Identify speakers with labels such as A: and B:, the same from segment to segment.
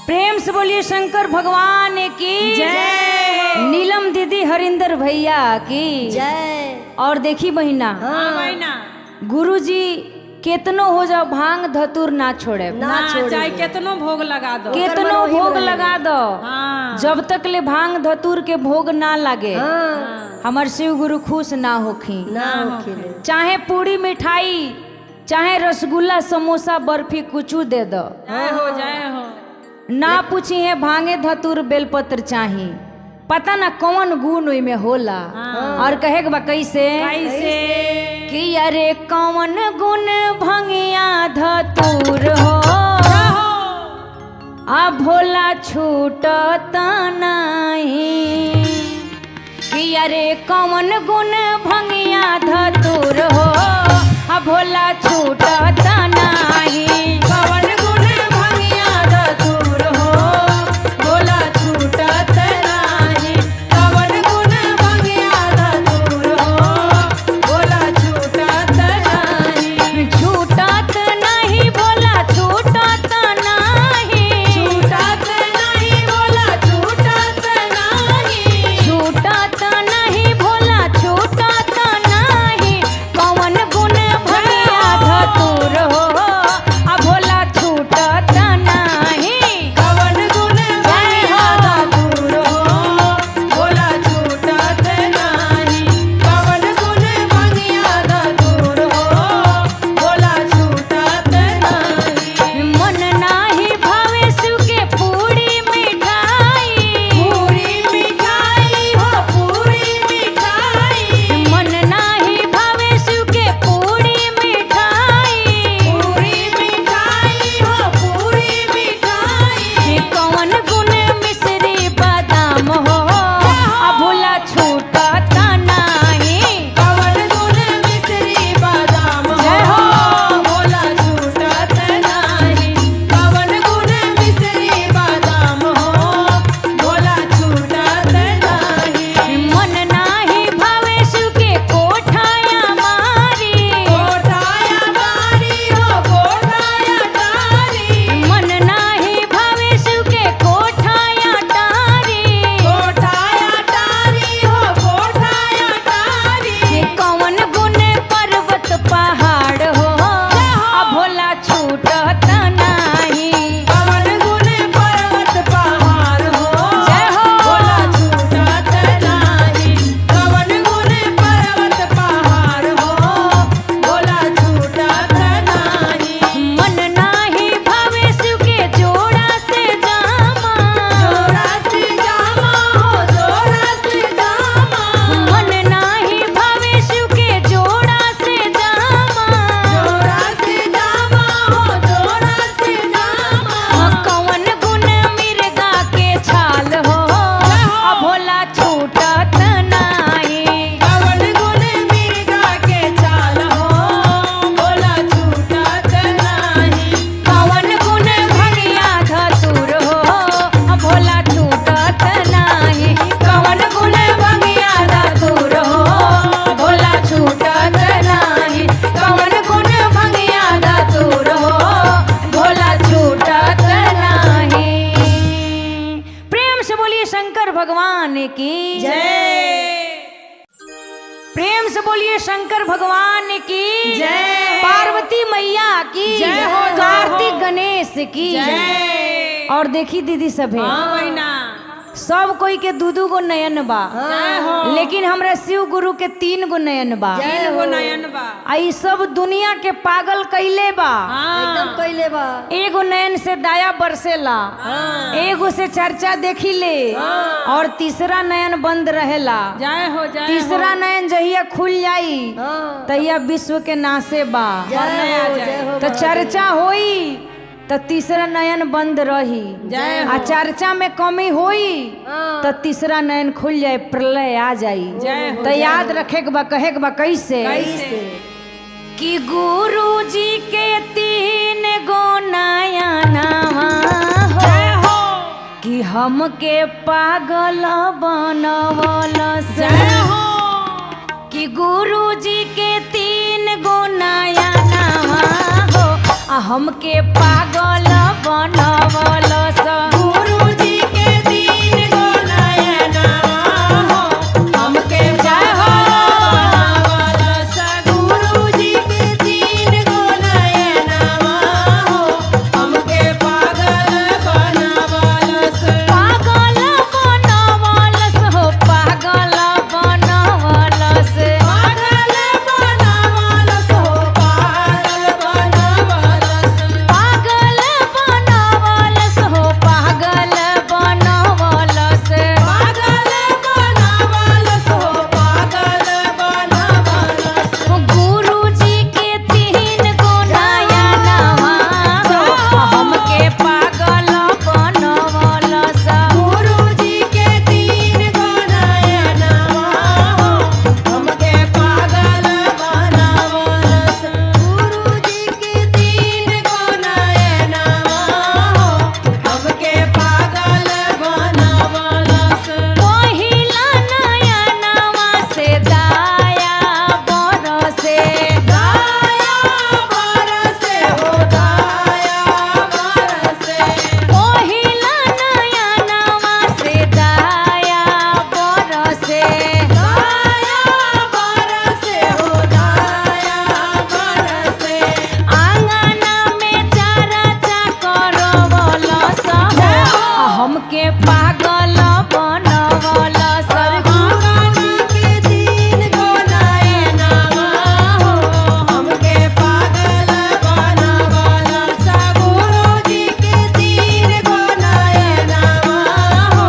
A: प्रेम से बोलिए शंकर भगवान की जय। नीलम दीदी हरिंदर भैया की
B: जय।
A: और देखी बहिना, गुरुजी केतनो हो जाओ भांग धतूर ना छोड़े,
B: ना छोड़े,
C: चाहे केतनो भोग लगा दो,
A: केतनो भोग लगा दो,
C: हाँ।
A: जब तक ले भांग धतूर के भोग ना लगे हमार शिव गुरु खुश ना होखी। चाहे पूरी मिठाई, चाहे रसगुल्ला समोसा बर्फी कुछ दे दो,
C: जय हो
A: ना पूछी है भांगे धतूर बेलपत्र चाही, पता ना कौन गुण में होला। और कहे बा कैसे कि अरे कौन गुण भंगिया धतूर हो, आ भोला छूटत नहीं। कि अरे कौन गुण भंगिया धतूर हो, आ भोला छूटत नहीं। कौन गुण भंगिया धतूर हो, भोला छूटत नहीं। कौन गुण भंगिया धतूर हो, भोला छूटत नहीं। छूटत नहीं भोला छूटत नहीं, छूटत नहीं भोला छूटत नहीं, छूटत नहीं भोला छूटत नहीं। कौन गुण भंगिया धतूर हो, आ भोला छूटत नहीं। कौन गुण भंगिया धतूर हो, भोला छूटत नहीं। कौन गुण भंगिया धतूर हो, भोला छूटत नहीं। मन नाही भावे सुके पूरी मिठाई, पूरी मिठाई हो पूरी मिठाई। मन नाही भावे सुके पूरी मिठाई, पूरी मिठाई हो पूरी मिठाई। कौन गुण मिश्री बादाम हो, आ भोला छूटत नहीं। कौन गुण मिश्री बादाम हो, भोला छूटत नहीं। कौन गुण मिश्री बादाम हो, भोला छूटत नहीं। मन नाही भावे सुके कोठाया मारी, कोठाया मारी हो कोठाया टारी। मन नाही भावे सुके कोठाया टारी, कोठाया टारी हो कोठाया टारी। कौन गुण पर्वत पहाड़ हो, आ भोला छूटत नहीं। कौन गुण पर्वत पहाड़ हो, जय हो भोला छूटत नहीं। कौन गुण पर्वत पहाड़ हो, भोला छूटत नहीं। मन नाही भावे सुके जोड़ा से जामा, जोड़ा से जामा हो जोड़ा से जामा। मन नाही भावे सुके जोड़ा से जामा, जोड़ा से जामा हो जोड़ा से जामा। कौन गुण मिर्गा के छाल हो, आ भोला छूटत नहीं। कौन गुण मिर्गा के छाल हो, भोला छूटत नहीं। कौन गुण भंगिया धतूर हो, आ भोला छूटत नहीं। कौन गुण भंगिया धतूर हो, भोला छूटत नहीं। कौन गुण भंगिया धतूर हो, भोला छूटत नहीं। प्रेम से बोलिए शंकर भगवान की जय। प्रेम से बोलिए शंकर भगवान की जय। पार्वती मैया की
C: जय हो, जय हो।
A: कार्तिक गणेश की
C: जय।
A: और देखी दीदी सभे
C: बहिना
A: सब कोई के दू गो नयन बा, लेकिन हमरा शिव गुरु के 3 गो नयन बा।
C: 3 गो नयन बा,
A: आई सब दुनिया के पागल कैले बा।
B: एकदम कैले बा।
A: एगो नयन से दया बरसेला, एगो से चर्चा देखी ले, और तीसरा नयन बंद रहेला।
C: जय हो जय
A: तीसरा नयन जहिया खुल जाई तहिया विश्व के नासे बा।
B: जय हो
A: तो चर्चा होई तो तीसरा नयन बंद रही,
C: जय
A: आ चर्चा में कमी होई तो तीसरा नयन खुल जाए, प्रलय आ जाई।
C: जय हो,
A: तो याद रखे के बा, कहे के बा कैसे कि गुरु जी के 3 गो नयनवा हो, कि हमके पागल बनवल। जय हो कि गुरु जी के 3 गो नयनवा हो, आ हमके पागल बनवल। हमके पागल बनवल
B: गुरुजी के तीन गो नयनवा हो हमके पागल बनवल गुरुजी के तीन गो नयनवा हो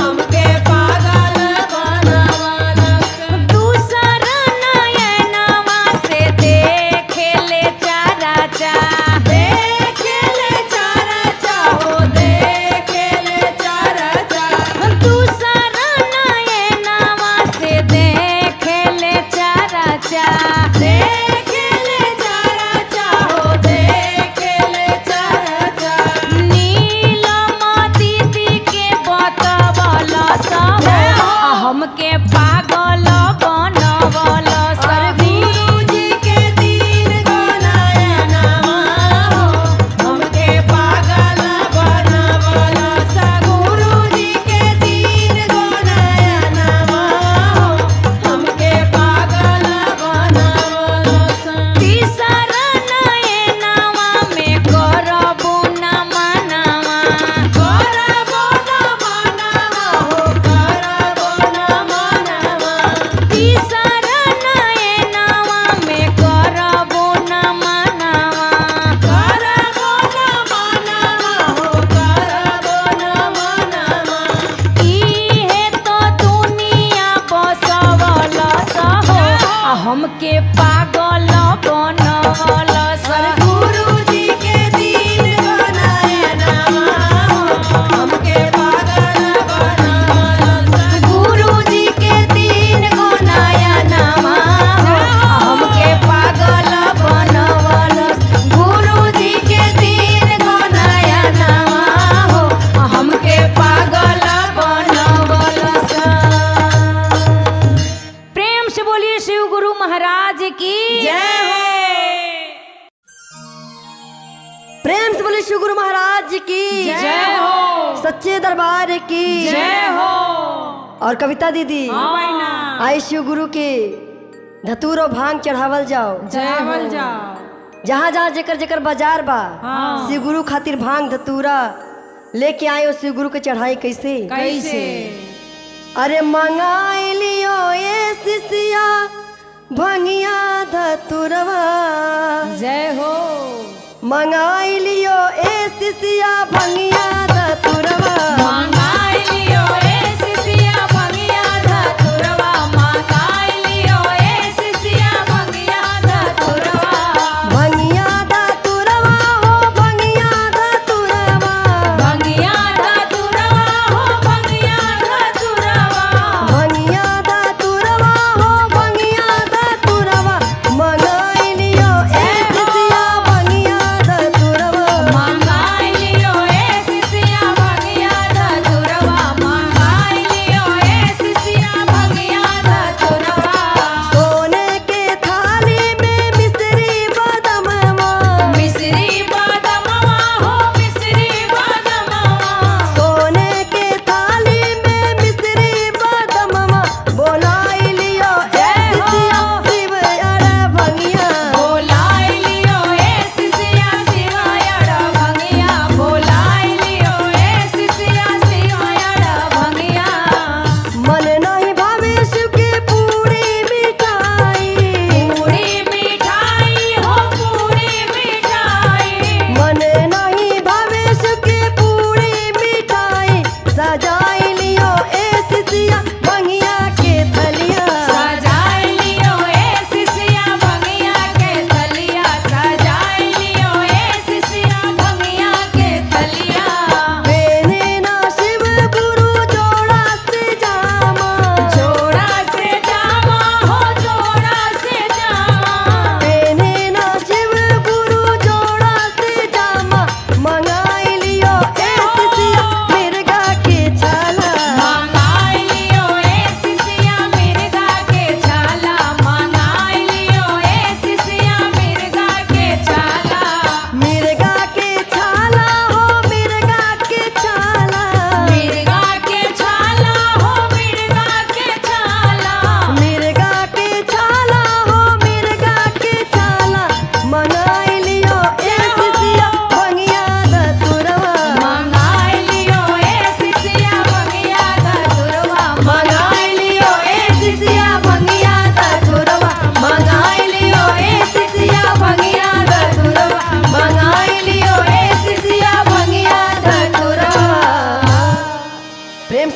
B: हमके पागल बनवल
A: दूसर नयनवा से देखे ले चारा चा
B: देखेले चारा चाहो देखेले चारा चा
A: दूसर नयनवा से देखे ले चारा चा
B: देखेले चारा चाहो देखेले चारा चा
A: नीलम दीदी के बतवल हमके पागल बनवल
B: गुरुजी के तीन गो नयनवा हो हमके पागल बनवल गुरुजी के तीन गो नयनवा हो हमके पागल बनवल
A: तीसर नयनवा में करबू न मनवा
B: करबो न मनवा हो करबो न मनवा
A: तीसर नयनवा में करबू न मनवा
B: करबो न मनवा हो करबो न मनवा
A: इहे तो दुनिया बसवल हमके पागल बनवल
B: गुरुजी के तीन गो नयनवा हो हमके पागल बनवल
A: गुरुजी के तीन गो नयनवा हो हमके पागल बनवल गुरुजी के तीन गो नयनवा हो हमके पागल बनवल प्रेम से बोलिए शिव गुरु महाराज की
B: जय हो प्रेम से बोले शिव गुरु महाराज की
C: जय हो
B: सच्चे दरबार की
C: जय हो
B: और कविता दीदी
C: बहना
B: आई शिव गुरु के धतूर और भांग चढ़ावल जाओ
C: जयवल जाओ
B: जहाँ जहाँ जेकर जेकर बाजार बा
C: हाँ।
B: शिव गुरु खातिर भांग धतूरा लेके आए हो शिव गुरु के चढ़ाई कैसे
C: कैसे
B: अरे मंगाई लियो ये शिष्या भंगिया धतुरवा
A: जय हो
B: मंगाई लियो ए शिष्या भंगिया धतुरवा
A: मंगाई लियो ए सिसिया भंगिया धतुरवा मंगाई लियो ए सिसिया भंगिया धतुरवा
B: भंगिया धतुरवा हो भंगिया धतुरवा
A: भंगिया धतुरवा हो भंगिया धतुरवा
B: भंगिया धतुरवा हो भंगिया धतुरवा मंगाई लियो ए शिष्या भंगिया धतुरवा
A: मंगाई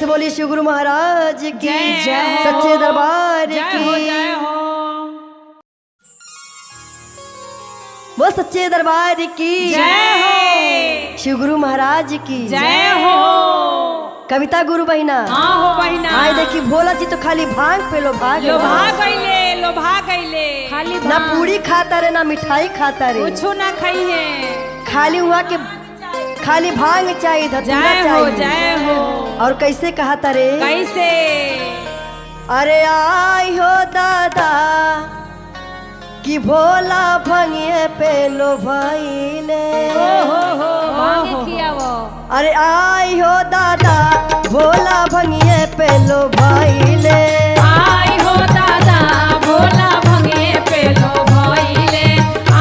B: से बोली शिव गुरु महाराज की
C: जय।
B: सच्चे दरबार
C: जय
B: की
C: हो जय हो।
B: वो सच्चे दरबार की
C: जय हो।
B: शिव गुरु महाराज की
C: जय हो।
B: कविता गुरु बहिना
C: हाँ हो बहिना।
B: आए देखी भोला जी तो खाली भांग पे लो भाग
C: लोभा गईले लोभा गईले। खाली
B: ना पूरी खाता रे ना मिठाई खाता रे
C: कुछो ना खाई है।
B: खाली हुआ के खाली भांग चाहिए धतूरा
C: जय हो
B: चाहिए।
C: जय हो।
B: और कैसे कहता रे
C: कैसे?
B: अरे आई हो दादा कि भोला भंगिए पे लो भइले अरे आई हो दादा भोला भंगिए पे लो भइले
C: आई हो दादा भोला भंगिए पे लो भइले।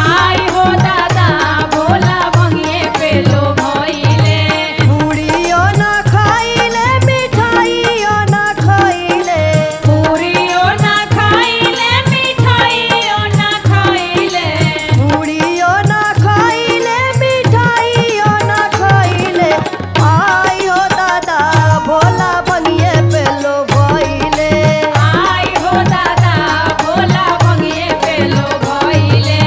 C: आई हो दादा भोला भंगिए पे लो भइले।
B: पूरियो ना खाइले मिठाइयो ना खाइले
C: पूरियो ना खाइले मिठाइयो ना खाइले।
B: पूरियो ना खाइले मिठाइयो ना खाइले आई हो दादा भोला भंगिए पे लो भइले
C: आई हो दादा भोला भंगिए पे लो भइले।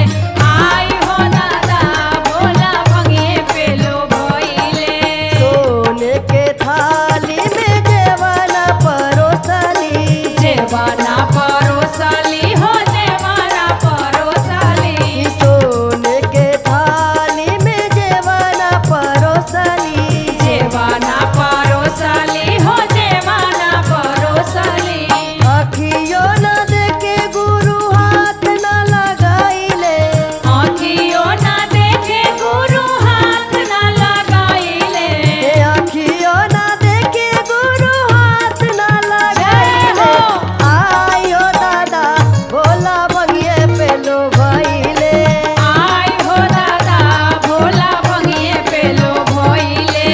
C: आई हो दादा भोला भंगिए पे लो भइले।
B: सोने के थाली में जेवाना परोसली
C: जेवाना परोसली हो जेवाना परोसली।
B: सोने के थाली में जेवाना परोसली
C: जेवाना परोसली हो जेवाना परोसली।
B: अखियो न देखे गुरु हाथ न लगाइले
C: आँखियो ना देखे गुरु हाथ ना लगाइले।
B: हे अखियो न देखे गुरु हाथ न लगाइले
C: जय हो।
B: आयो दादा भोला भंगिए पे लो भइले
C: आई हो दादा भोला भंगिए पे लो भइले।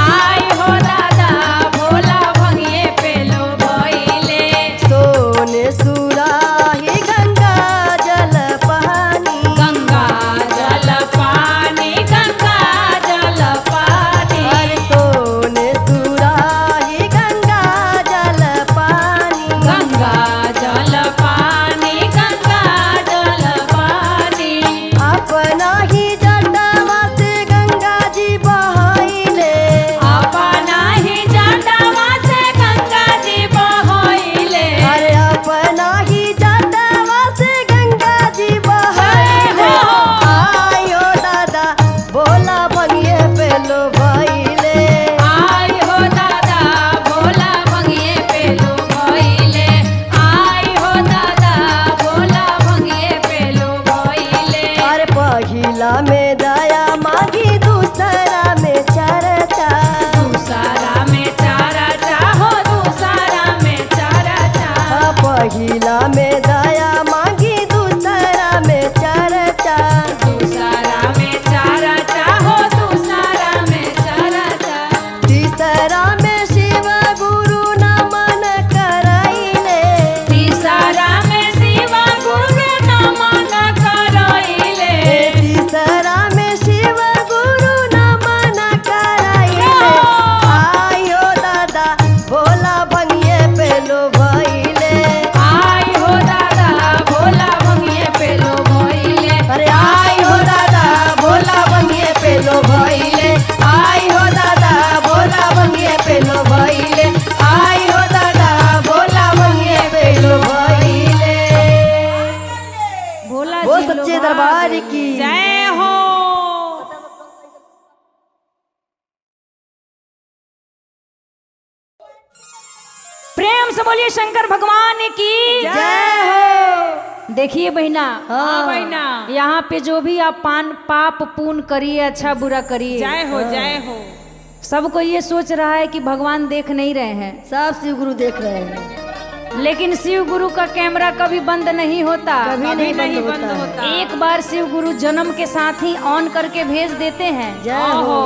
C: आई हो दादा भोला भंगिए पे लो भइले।
B: सोने सुराही गंगा जल पानी
C: गंगा जल पानी गंगा जल पानी।
B: अरे सोने सुराही गंगा जल पानी
C: गंगा जल पानी गंगा जल पानी।
B: अपना ही जटावा से गंगा जी बहाइले
C: अपना ही जटावा से गंगा जी बहइले।
B: अरे अपना ही जटावा से गंगा जी बहाइले
C: जय हो।
B: आयो दादा भोला भंगिए पे लो भइले
C: आई हो दादा भोला भंगिए पे लो भइले। आई हो दादा भोला भंगिए पे लो भइले।
B: अरे पहिला में दया मांगी दूसरा में चर्चा
C: दूसरा में चारा चाहो दूसरा में चारा चाह।
B: पहिला में दया मांगी दूसरा में चर्चा
C: दूसरा में चारा चाहो दूसरा में चारा चाह।
B: तीसरा में शिव गुरु नमन कराइले
C: तीसरा में शिवा गुरु नमन करइले।
B: तीसरा में शिव गुरु नमन कराइले आयो दादा भोला भंगिए पे लो भइले
C: आई हो दादा भोला भंगिए पे लो भइले।
B: अरे आई हो दादा भोला भंगिए पे लो भइले आई हो दादा भोला भंगिए पे लो भइले आई हो दादा भोला भंगिए पे लो भइले
C: भोला
B: वो
C: जी
B: सच्चे
C: लोग
B: दरबार
C: आगे।
B: की
C: जय हो। प्रेम से बोलिए शंकर भगवान की
B: जय हो
A: देखिए बहिना
C: हाँ बहिना।
A: यहाँ पे जो भी आप पाप पुण्य करिए अच्छा बुरा करिए
C: जय हो जय हो।
A: सबको ये सोच रहा है कि भगवान देख नहीं रहे हैं,
B: सब शिव गुरु देख रहे हैं
A: लेकिन शिव गुरु का कैमरा कभी बंद नहीं होता।
B: कभी नहीं बंद होता
C: होता।
A: एक बार शिव गुरु जन्म के साथ ही ऑन करके भेज देते हैं
B: जय हो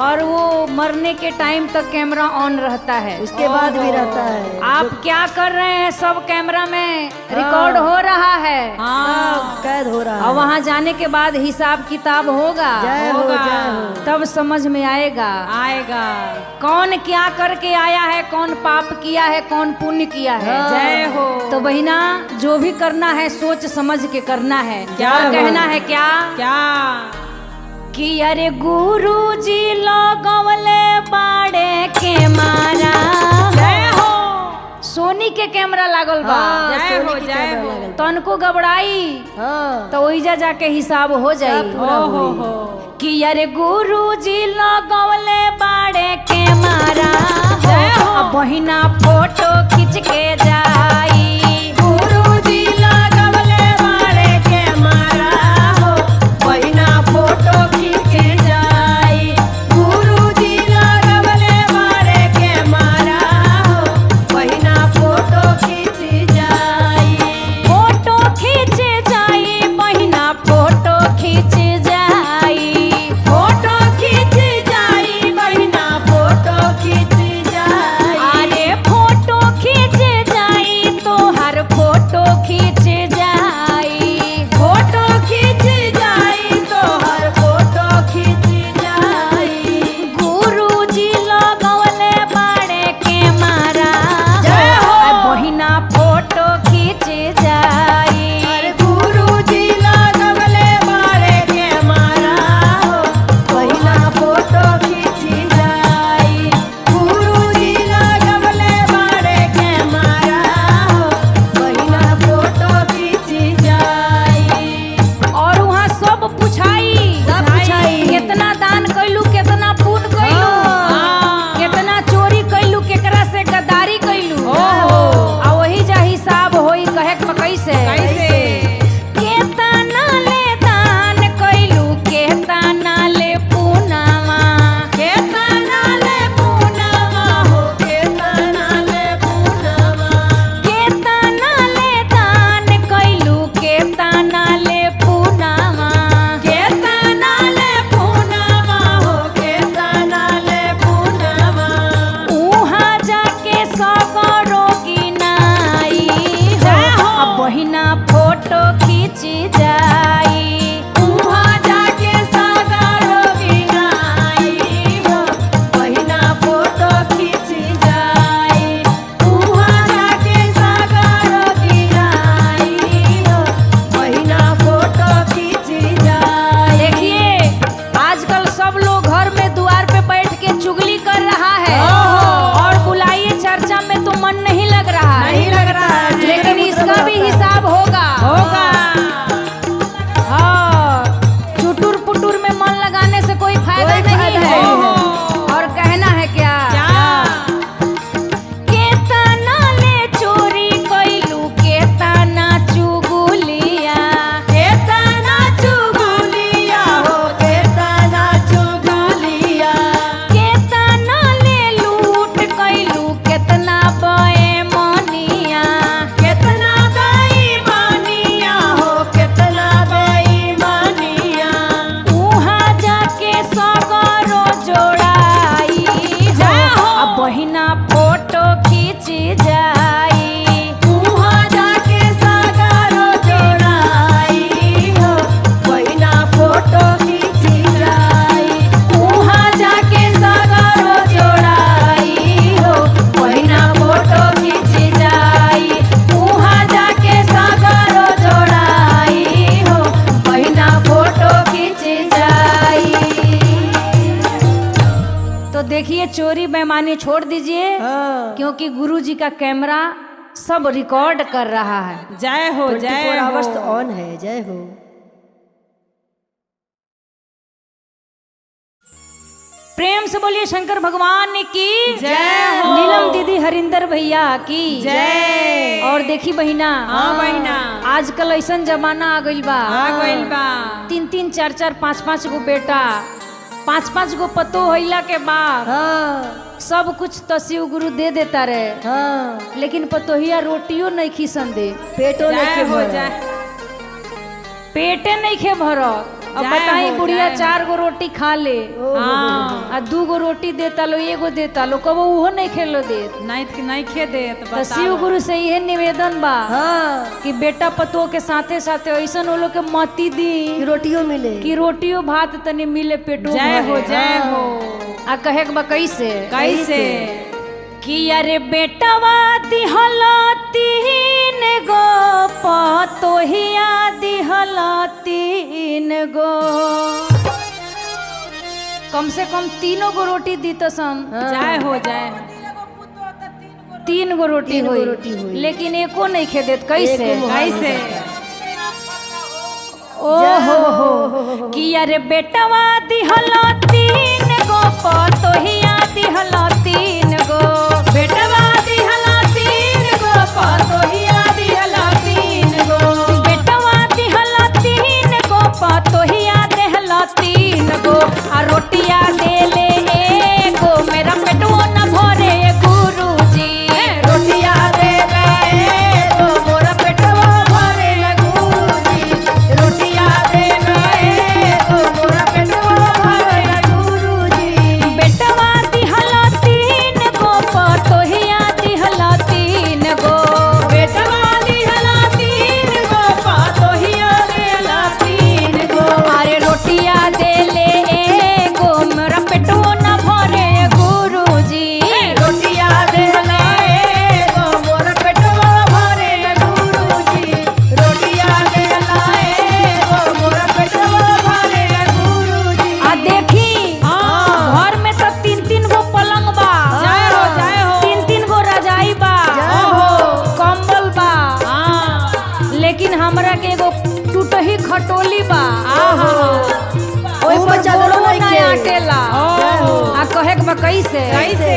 A: और वो मरने के टाइम तक कैमरा ऑन रहता है,
B: उसके बाद भी रहता है।
A: आप क्या कर रहे हैं सब कैमरा में रिकॉर्ड हो रहा है,
B: सब कैद हो रहा
A: और
B: है।
A: वहाँ जाने के बाद हिसाब किताब होगा,
B: जय हो जय हो।
A: तब समझ में आएगा कौन क्या करके आया है, कौन पाप किया है, कौन पुण्य किया है।
B: हाँ।
C: जय हो।
A: तो बहिना जो भी करना है सोच समझ के करना है।
B: क्या
A: और
B: हो?
A: कहना है क्या
C: क्या
A: कि अरे गुरुजी लगवले बाड़े के मारा,
C: जय हो।
A: सोनी के कैमरा लागल बा,
B: हाँ,
C: जय
B: सोनी
C: हो,
B: की
C: जय
B: कैमरा
C: हो।
B: लगल बा।
A: तनको घबराई
B: हाँ,
A: तो ओइजा जाके हिसाब हो जाई।
B: सब पूरा
C: हो
B: हुई।
C: हो।
A: कि अरे गुरुजी लगवले बाड़े के मारा,
C: जय हो।
A: अब बहिना फोटो खींच के जाई।
B: गुरुजी लगवले बाड़े के मारा हो, बहिना फोटो खींचे जाई। गुरुजी लगवले बाड़े के मारा हो, बहिना फोटो खींची जाई।
A: फोटो खींच जाई, बहिना फोटो खींच जाई।
B: फोटो खींची जाई, बहिना फोटो खींची जाई।
A: अरे फोटो खींच जाई, तोहर फोटो खींच जाई।
B: फोटो खींची जाई, तोहर फोटो खींची जाई।
A: गुरुजी लगवले बाड़े के मारा,
B: जय हो।
A: बहिना फोटो खींच जाई।
B: अरे गुरुजी लगवले बाड़े के मारा हो, बहिना फोटो खींची जाई। गुरुजी लगवले बाड़े के मारा हो, बहिना फोटो खींची जाई।
A: और वहाँ सब पूछाई,
B: सब पूछाई।
A: कितना दान कैलू, कितना पुण्य कैलू,
C: हाँ।
A: कितना चोरी कैलू, केकरा से गद्दारी कैलू, आ वही जा हिसाब होई कहे के कैसे
C: कैसे?
A: केतना ले दान कैलू, केतना ले पुनामा,
B: केतना ले पूनवा हो, केतना ले पूनवा।
A: केतना ले दान कैलू, केतना ले पुनामा।
B: केतना ले पूनवा हो, केतना ले पूनवा।
A: उहाँ जाके सगरो गिनाई हो,
B: जय हो।
A: आ बहिना फोटो खींच जाई।
B: उहाँ जाके सागरो गिनाई हो, बहिना फोटो खींची जाई। उहाँ जाके सागरो गिनाई हो, बहिना फोटो खींची जाई।
A: देखिए आजकल सब लोग घर में द्वार पे बैठ के चुगली कर रहा है,
B: ओहो।
A: और बुलाइए चर्चा में तो मन नहीं लग रहा है।
B: नहीं लग रहा है,
A: लेकिन इसका भी हिसाब होगा। हाँ, चुटुर पुटुर में मन लगाने से कोई फायदा
B: कोई
A: नहीं
B: फायदा
A: है।
B: नहीं है।
A: और कहना है क्या केतना ले चोरी कैलू, केतना चुगलिया।
B: केतना चुगलिया हो, केतना चुगलिया।
A: केतना ले लूट कैलू, केतना बेईमानिया।
B: केतना बेईमानिया हो, केतना बेईमानिया।
A: उहाँ जाके सगरो जोड़ाई हो, आ बहिना फोटो खींच जाई।
B: उहाँ जाके सागरो जोड़ाई हो, बहिना फोटो खींची जाई। उहाँ जाके सागरो जोड़ाई हो, बहिना फोटो खींची जाई। उहाँ जाके सागरो जोड़ाई हो, बहिना फोटो खींची जाई।
A: तो देखिए चोरी बेईमानी छोड़ दीजिए, क्योंकि गुरु जी का कैमरा सब रिकॉर्ड कर रहा है।
C: जय हो, जय
B: 24
C: हो।
B: आवर्स ऑन है। जय हो।
A: प्रेम से बोलिए शंकर भगवान की
C: जय हो।
A: नीलम दीदी, हरिंदर भैया की
C: जय।
A: और देखी बहिना,
C: हाँ बहिना।
A: आजकल ऐसा जमाना आ गइल बा,
C: आ गइल बा।
A: 3-3, 4-4, 5-5 गो बेटा, 5-5 गो पतो होइला के बाद
B: हाँ,
A: सब कुछ तो शिव गुरु दे देता रहे,
B: हाँ।
A: लेकिन पतोहिया रोटियो नहीं खीसन दे,
B: पेटो
C: जय
B: लेके
C: हो,
B: भरा।
C: जय।
A: पेटे नहीं खे भरत, अब
C: जय
A: बताई
C: हो,
A: बुढ़िया
C: जय
A: 4 गो रोटी खा ले
C: हाँ
A: आ 2 गो रोटी देता लो 1 गो देता लो कबो उहो नहीं खेलो देत।
C: नहीं खे दे
A: तो शिव गुरु से यह निवेदन बा
B: हाँ
A: कि बेटा पतो के साथे साथे ऐसा वो लोग के मती दी
B: कि रोटियों मिले
A: कि रोटियो भात तनी मिले पेटो
C: जय हो
A: भरे।
C: जय हो
A: आ कहे के बा कैसे
C: कैसे
A: कि अरे बेटवा दिहला 3 गो पतोहिया दिहला 3 गो कम से कम 3 गो रोटी दी तो सन
C: जय हो जय
A: 3 गो रोटी
B: तीन गो
A: हुई
B: रोटी हुई।
A: लेकिन एको नहीं खे देत कैसे
B: एको मुहा
C: कैसे
A: ओ हो कि अरे बेटवा दिहला 3 गो पतोहिया दिहला 3 गो
C: बेटवा दिहला 3 गो पतोहिया दिहला 3 गो
A: बेटवा दिहला 3 गो पतोहिया देहला 3 गो आ रोटिया देले एगो मेरा पेटवा न भरे गुरुजी
B: रोटिया दे गए तो मोरा पेटवा भरे न गुरुजी रोटिया दे गए तो मोरा पेटवा भरे न गुरुजी
A: बेटवा दिहला 3 गो पतोहिया दिहला 3 गो
C: बेटवा दिहला 3 गो पतोहिया दिहला 3 गो
A: अरे रोटिया देले एगो मेरा पेटवा न भरे गुरुजी
B: रोटिया दे गए तो मोरा पेटवा भरे न गुरुजी रोटिया दे गए तो मोरा पेटवा भरे न गुरुजी
A: आ देखी
C: हाँ।
A: घर में तो 3 गो पलंग बा
C: जय हो, जय हो।
A: 3 गो रजाई बा
B: जय हो।
A: कंबल बा
C: हाँ
A: लेकिन हमरा के एगो टूटही खटोली बा
C: आहा
A: ओइ
B: ऊ
A: पर
B: बच्चा
A: गोड़ो
B: दोनों नहीं
A: ना
B: के।
A: आटेला
C: ओहो।
A: आ कहे के बा कैसे
C: कैसे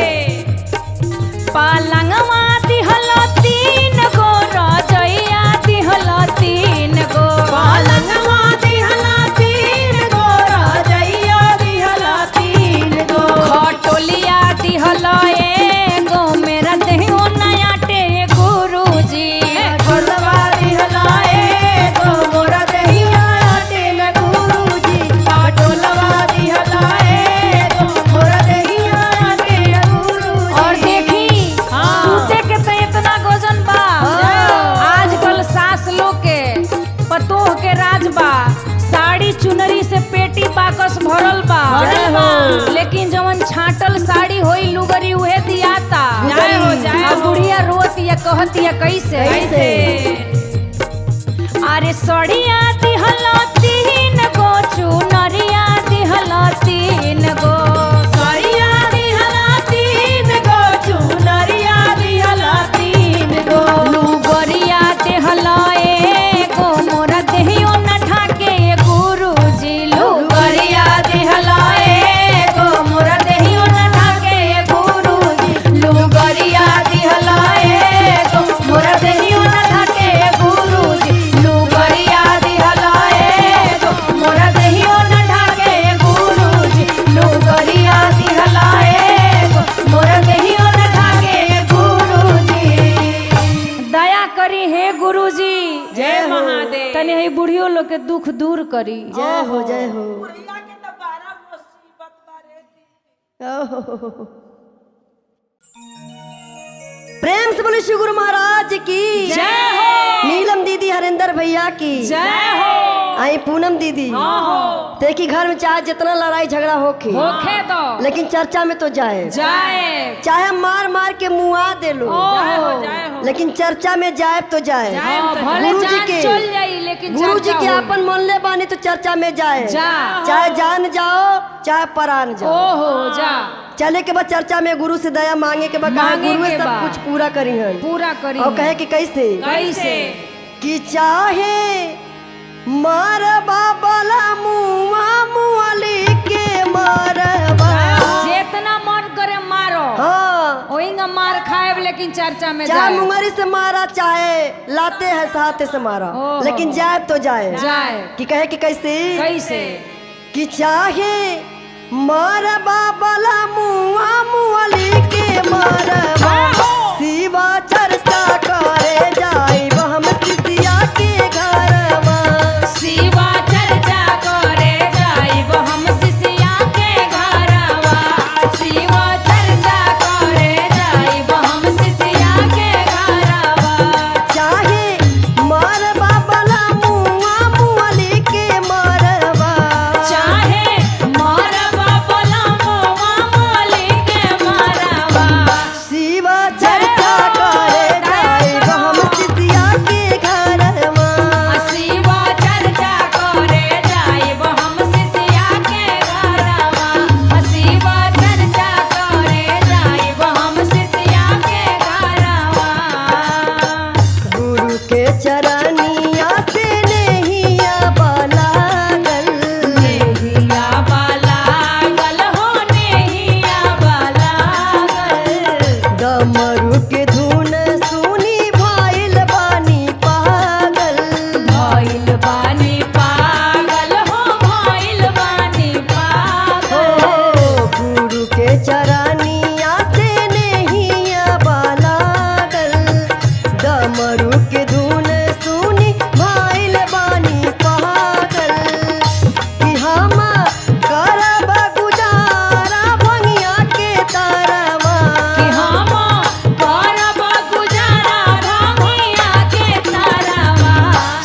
A: पलंगवा दिहला 3 गो रजैया दिहला 3 गो
C: पलंगवा दिहला 3 गो रजैया दिहला 3 गो
A: खटोलिया दिहला एगो मेरा देहो नया टे गुरुजी
B: खटवा दिहला तो मोरा दहिया आटे न गुरुजी खटोलवा दिहला तो मोरा दहिया आटे न गुरुजी
A: और देखी
C: हाँ।
A: सूते के तो इतना गोजन बा आजकल सास लोग के पतोह के राज बा साड़ी चुनरी से पेटी बाकस भरल बा
B: जय हो।
A: लेकिन जवन छाटल साड़ी होई लुगरी उहे दियाता
C: जय हो, जय
A: आ
C: हो।
A: बुढ़िया रोत या कहत या कैसे
C: कैसे
A: अरे सड़िया दिहला 3 गो चुनरिया दिहला 3 गो
C: सरिया दिहला 3 गो चुनरिया दिहला 3 गो
A: लुगरिया देहला एगो मोरा देहियो न ढाके गुरुजी लुगरिया देहला एगो मोरा देहियो न ढाके गुरुजी लुगरिया देहला एगो मोरा देहियो न ढाके गुरुजी लुगरिया देहला एगो मोरा देहियो न ढाके गुरुजी लुगरिया देहला एगो मोरा देहियो न ढाके गुरुजी दया करी हे गुरुजी
C: जय महादेव
A: तनी है बुढ़ियो लोग के दुख दूर करी
B: जय हो जय हो ओहो। प्रेम से बोले श्री गुरु महाराज की
C: जय हो
B: नीलम दीदी हरेंद्र भैया की
C: जय हो
B: आई पूनम दीदी
C: हो
B: देखी घर में चाहे जितना लड़ाई झगड़ा होके
A: होखे तो
B: लेकिन चर्चा में तो जाए
A: जाए
B: चाहे मार मार के मुआ दे लो
C: जय हो जय हो
B: लेकिन चर्चा में जाए तो जाए
A: हाँ, भले
B: गुरु जी
A: जान
B: के
A: चल जाई लेकिन
B: गुरु जी
A: चर्चा
B: के
A: होई।
B: अपन मोहल्ले बानी तो चर्चा में जाए
A: जा।
B: चाहे जान जाओ चाहे परान जाओ
A: ओहो जा
B: चले के बाद चर्चा में गुरु से दया मांगे के बाद कहा
A: मांगे
B: गुरु
A: के
B: सब
A: बाद।
B: कुछ पूरा करी है
A: पूरा करी
B: और कहे कि कैसे
A: कैसे
B: कि चाहे मारबा बला मुआ मुआली के मारबा
A: जितना मन करे मारो
B: हाँ
A: ओहिंगा मार खाएब लेकिन चर्चा में
B: चाहे
A: जाए
B: मुंगरी से मारा चाहे लाते हैं साथे से मारा
A: ओहो।
B: लेकिन जाए तो जाए
A: जाए
B: कि कहे कि कैसे
A: कैसे
B: कि चाहे मारबा बला मुआ मुआली के मारबा शिवा चर्चा करे जाए हम सिसिया के घरवा
A: शिवा चर्चा करे
B: चरानिया से नहिया बालागल डमरू के धुन सुनी भाइल बानी पागल कि हम करब गुजारा भंगिया के तारवा
C: कि हम करब गुजारा भंगिया के तारवा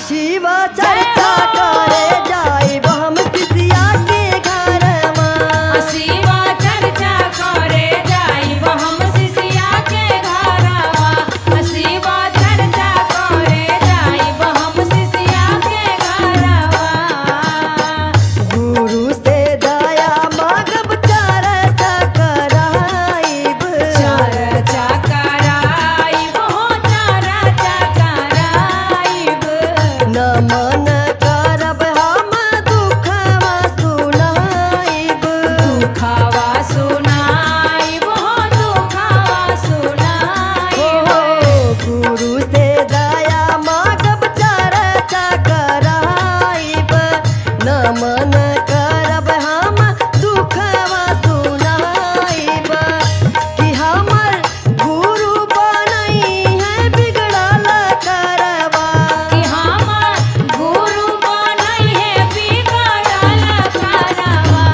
B: शिव चर्चा करे जाइब हम सिसिया के घरवा
C: शिव चर्चा करे जाइब हम शिष्या के घरवा शिव चर्चा करे जाइब हम शिष्या के घरवा
B: गुरु से दया मांगब चर्चा कराइब
C: चर्चा कराइब हो चर्चा कराइब
B: नमन करब हम दुखवा सुनाइब
C: दुखवा सुनाइब हो दुखवा सुनाइब
B: गुरु से दया मांगब चर्चा कराइब नमन करब हम दुखवा सुनाइब कि हमर गुरु बनई है बिगड़ल करवा
C: कि हमर गुरु बनई है बिगड़ल करवा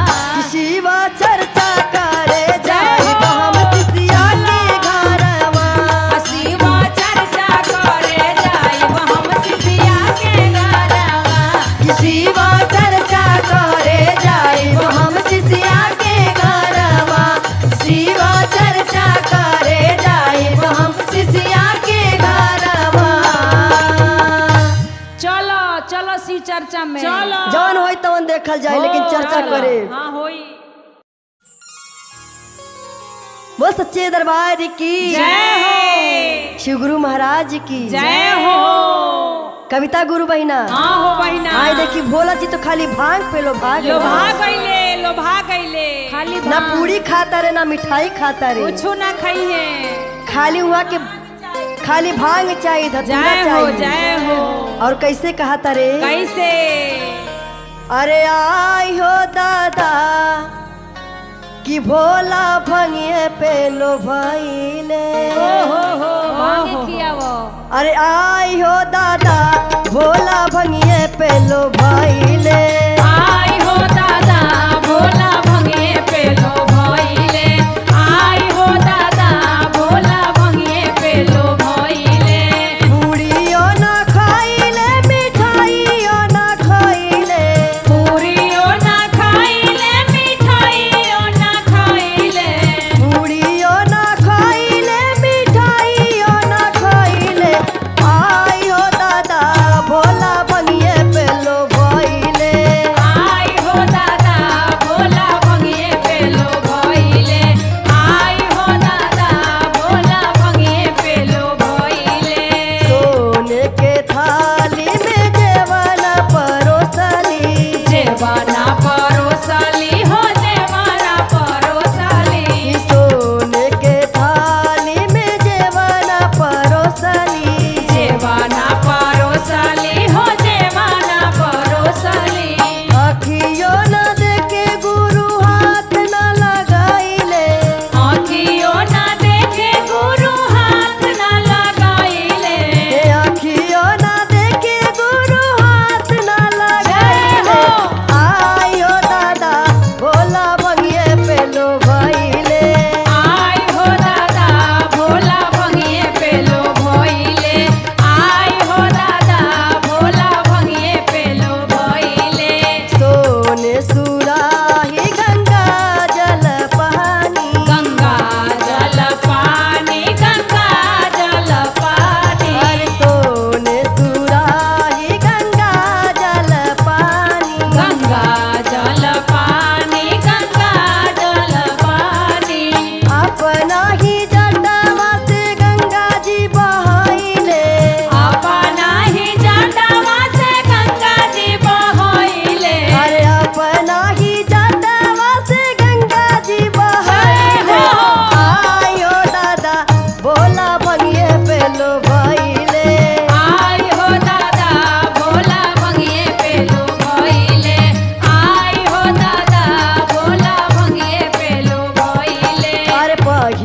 B: शिव चर्चा करे जाइब हम सिसिया के घरवा
C: शिव चर्चा करे जाइब हम शिष्या के घरवा
B: शिव चर्चा करे जाइब हम सिसिया के घरवा शिव चर्चा करे जाइब हम सिसिया के घरवा
A: चलो चलो शिव चर्चा में
C: चलो
B: जौन होई तवन देखल जाए लेकिन चर्चा करे
C: हाँ होई
B: वो सच्चे दरबार की
C: जय हो
B: शिव गुरु महाराज की
C: जय हो
B: कविता गुरु बहिना
C: हाँ हो बहिना
B: आए देखी भोला जी तो खाली भांग पे लो भाग
C: लोभा गईले लोभा गईले
A: खाली
B: ना पूरी खाता रे ना मिठाई खाता रे
C: कुछो ना खाई है
B: खाली वहाँ के खाली भांग चाहिए धतूरा
C: जय हो
B: चाहिए
C: जय हो
B: और कैसे कहता रे
C: कैसे
B: अरे आई हो दादा कि भोला भंगिए पे लो भइले
A: मांगे किया वो
B: अरे आई हो दादा भोला भंगिए पे लो भइले
C: आई हो दादा भोला भंगिए पे लो भइले आई हो दादा भोला भंगिए पे लो भइले
B: पूड़ियो ना खाइले मिठाइयो ना खाइले
C: पूरियो ना खाइले मिठाइयो ना खाइले
B: पूड़ियो ना खाइले मिठाइयो ना खाइले आई हो दादा भोला भंगिए पे लो भइले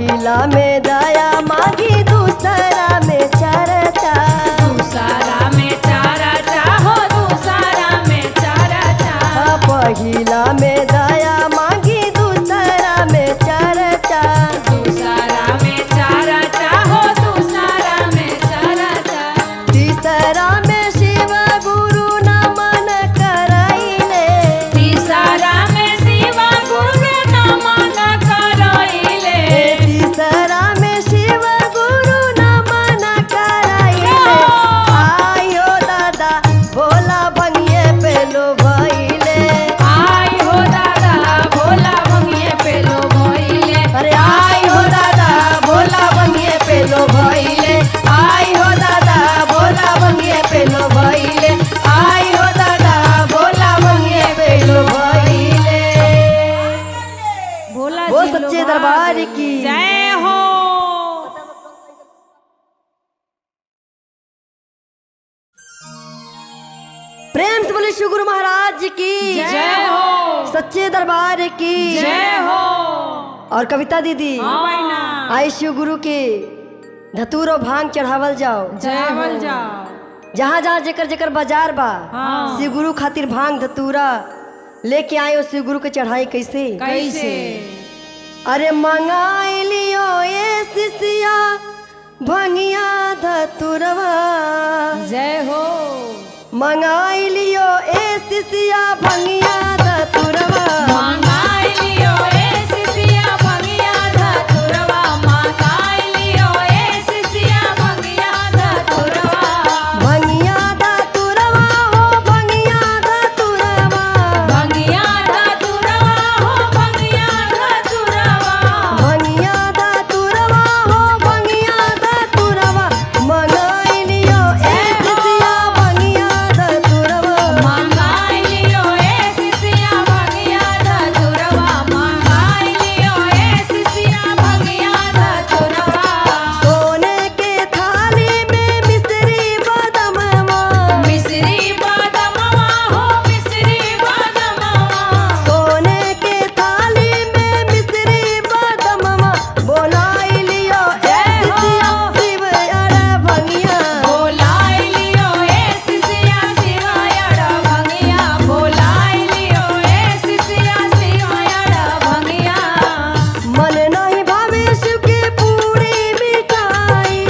B: पहिला में दया मांगी दूसरा में चर्चा।
C: दूसरा में चारा चाहो दूसरा में चारा चा।
B: पहिला में दया मांगी दूसरा में चर्चा।
C: दूसरा में चारा चाहो दूसरा में चारा चा।
B: तीसरा में शिव गुरु नमन कराइले।
C: तीसरा में शिव गुरु नमन कराइले।
B: तीसरा में शिव गुरु नमन कराइले। आयो दादा भोला भंगिए पेलो भइले।
C: आई हो दादा भोला भंगिए पेलो भइले।
B: अरे आई हो दादा भोला भंगिए पेलो भइले। आई हो दादा भोला भंगिए पेलो भइले। आई हो दादा भोला भंगिए पेलो भइले।
C: भोला
B: वो
C: जी
B: सच्चे
C: लोग
B: दरबार की
C: जय हो।
B: प्रेम से बोले शिव गुरु महाराज की
C: जय हो।
B: सच्चे दरबार की
C: जय हो।
B: और कविता दीदी
C: हाँ भाई ना।
B: आई शिव गुरु के धतूर और भांग चढ़ावल जाओ।
C: जय बोल जाओ।
B: जहाँ जहाँ जेकर जेकर बाजार बा
C: हाँ।
B: शिव गुरु खातिर भांग धतूरा लेके आए। शिव गुरु के चढ़ाई कैसे?
C: कैसे?
B: अरे मंगाई लियो ये शिष्या भंगिया धतुरवा।
C: जय हो।
B: मंगाई लियो ए शिष्या भंगिया धतुरवा।
C: मंगाई लियो ए शिष्या भंगिया धतुरवा। मंगाई लियो ए शिष्या भंगिया धतुरवा।
B: भंगिया धतुरवा हो भंगिया धतुरवा।
C: भंगिया धतुरवा हो भंगिया धतुरवा।
B: भंगिया धतुरवा हो भंगिया धतुरवा। मंगाई लियो ए शिष्या भंगिया धतुरवा।
C: मंगाई लियो ए शिष्या भंगिया धतुरवा। मंगाई लियो ए शिष्या भंगिया धतुरवा।
B: सोने के थाली में मिश्री बदमवा।
C: मिश्री बादमवा हो मिश्री बादमवा।
B: सोने के थाली में मिश्री बदमवा। बोलाई लियो ए शिष्या शिव अरे भंगिया।
C: बोलाई लियो ए शिष्या शिवायड़ भंगिया। बोलाई लियो ए शिष्या शिवायड़ भंगिया।
B: मन नहीं भावे शिव के पूरी मिठाई।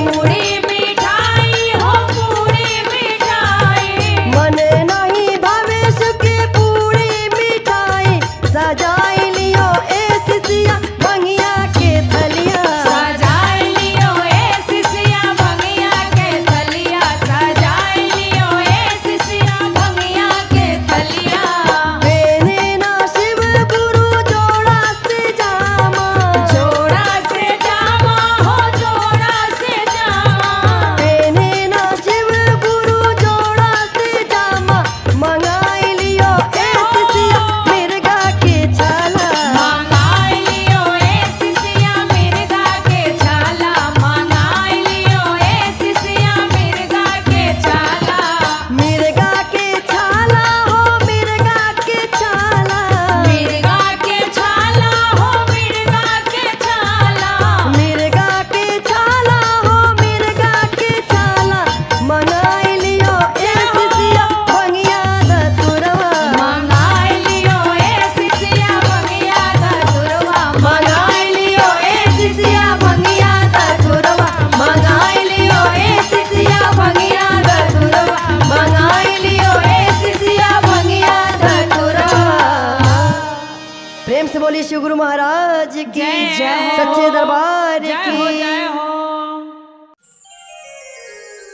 C: पूरी मिठाई हो पूरी मिठाई।
B: मन नहीं भावे शिव के पूरी मिठाई। सजाई लियो ए शिष्या भंगिया के थलिया।
C: सजाई लियो ए शिष्या भंगिया के थलिया। सजाई लियो ए शिष्या भंगिया के थलिया।
B: पेने ना शिव गुरु जोड़ा से जामा।
C: जोड़ा से जामा हो जोड़ा से जामा।
B: पेने ना शिव गुरु जोड़ा से जामा। मंगाई लियो ए शिष्या मिर्गा के छाला।
C: मंगाई लियो ए शिष्या मिर्गा के छाला। मंगाई लियो ए शिष्या मिर्गा के छाला।
B: मिर्गा के छाला हो मिर्गा के छाला।
C: मिर्गा के छाला हो मिर्गा के छाला।
B: मिर्गा के छाला हो मिर्गा के छाला। मंगाई लियो ए शिष्या भंगिया धतुरवा।
C: मंगाई लियो ए शिष्या भंगिया धतुरवा।
B: मंगाई लियो ए शिष्या भंगिया धतुरवा। मंगाई लियो ए शिष्या भंगिया धतुरवा। मंगाई लियो ए शिष्या भंगिया धतुरवा। प्रेम से बोली शिव गुरु महाराज की
C: जय हो।
B: सच्चे दरबार
C: जय हो
B: की
C: जय हो।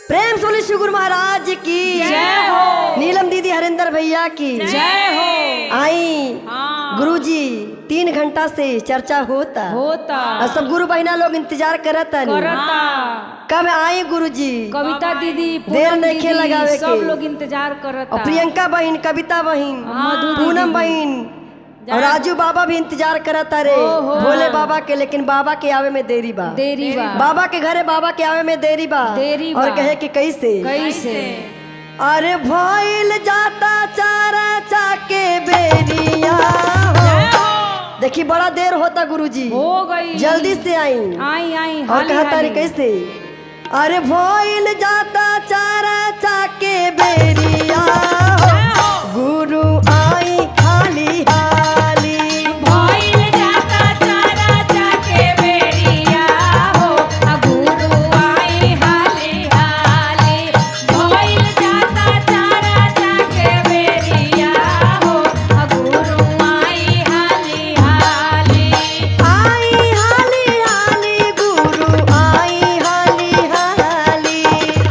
B: प्रेम से बोली शिव गुरु महाराज की
C: जय हो।
B: नीलम दीदी हरिंदर भैया की
C: जय हो।
B: आई
C: हाँ।
B: गुरुजी 3 घंटा से चर्चा होता
C: होता
B: और सब गुरु बहिना लोग इंतजार करता
C: करता।
B: कब आए गुरुजी।
C: कविता दीदी
B: देर
C: पूनम
B: नइखे
C: दीदी,
B: लगावे
C: सब
B: के।
C: लोग इंतजार करता।
B: और प्रियंका बहन कविता बहन
C: मधु
B: पूनम बहन और राजू बाबा भी इंतजार करता रे
C: ओहो।
B: भोले बाबा के। लेकिन बाबा के आवे में देरी बा।
C: देरी बा।
B: बाबा के घरे बाबा के आवे में देरी बा।
C: देरी बा।
B: और कहे कि कैसे
C: कैसे?
B: अरे भइल जाता चारा चाके बेरिया हो।
C: जय हो।
B: देखी बड़ा देर होता गुरुजी,
A: हो गई।
B: जल्दी से आई।
A: आई आई
B: और
A: हाली
B: कहता रे
A: हाली।
B: कैसे, अरे भइल जाता चारा चाके बेरिया हो, गुरु आई हाली हाली।
C: भइल जाता चारा चाके बेरिया हो, गुरु आई हाली हाली। भइल जाता चारा चाके बेरिया हो, गुरु आई हाली हाली।
B: आई हाली हाली गुरु आई हाली हाली।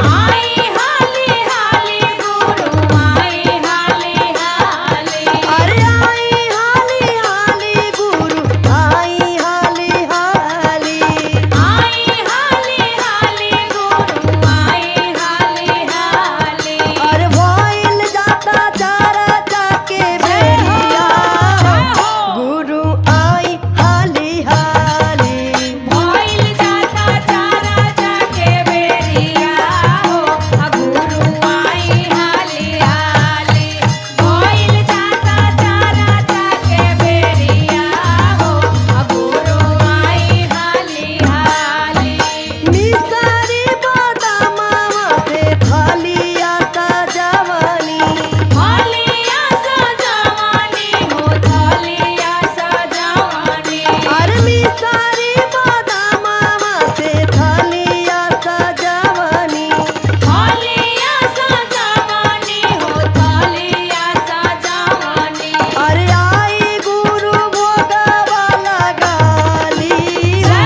C: आई हाली हाली गुरु आई हाली हाली।
B: अरे आई हाली हाली गुरु आई हाली हाली।
C: आई हाली हाली गुरु आई हाली हाली।
B: अरे भइल जाता चारा चाके बेरिया हो, गुरु आई हाली हाली।
C: भइल जाता चारा चाके बेरिया हो, गुरु आई हाली हाली। भइल जाता चारा चाके बेरिया हो, गुरु आई हाली हाली।
B: मिसारी बादामावा से थालिया सजवनी।
C: थालिया सजवनी हो, थालिया सजवनी।
B: अरे मिसारी बादामावा से थालिया सजवनी।
C: थालिया सजवनी हो, थालिया सजवनी।
B: अरे आई गुरु भोगवा लगाली हो,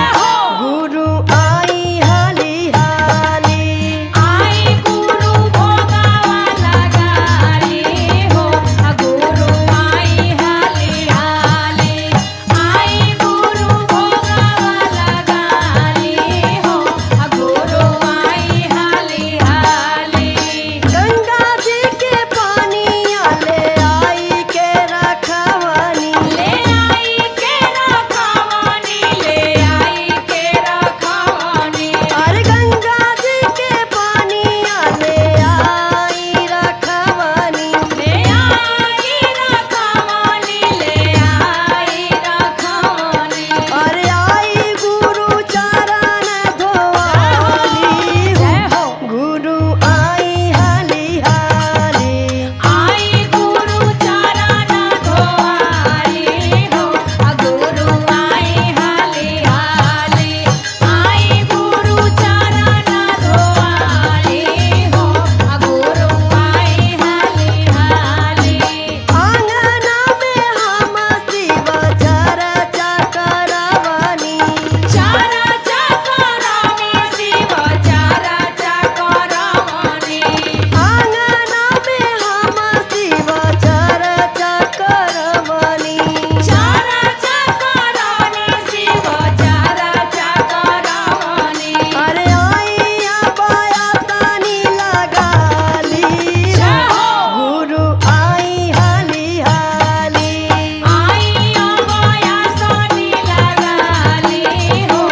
B: गुरु आई हाली हाली।
C: आई गुरु भोगवा लगाली हो, गुरु आई हाली हाली। आई गुरु भोगवा लगाली हो, गुरु आई हाली हाली।
B: गंगा जी के पानी ले आई के रखवानी।
C: ले आई के रखवानी, ले आई के रखवानी।
B: अरे गंगा जी के पानी ले आई रखवानी।
C: ले आई रखवानी, ले आई रखवानी।
B: अरे आई गुरु चरण धोवाली हो, गुरु आई हाली हाली।
C: आई गुरु चरण धोआली हो, गुरु आई हाली हाली। आई गुरु चरण धोआली हो, गुरु आई हाली हाली।
B: आंगना में हम शिव चर्चा करवानी।
C: चारा चकरानी शिव चारा चकरानी।
B: आंगना में हम शिव चर्चा करवानी।
C: चारा चकरानी शिव चारा चकरानी।
B: अरे आई अबाया तानी लगाली हो, गुरु आई हाली हाली।
C: आई अबाया सानी लगाली हो,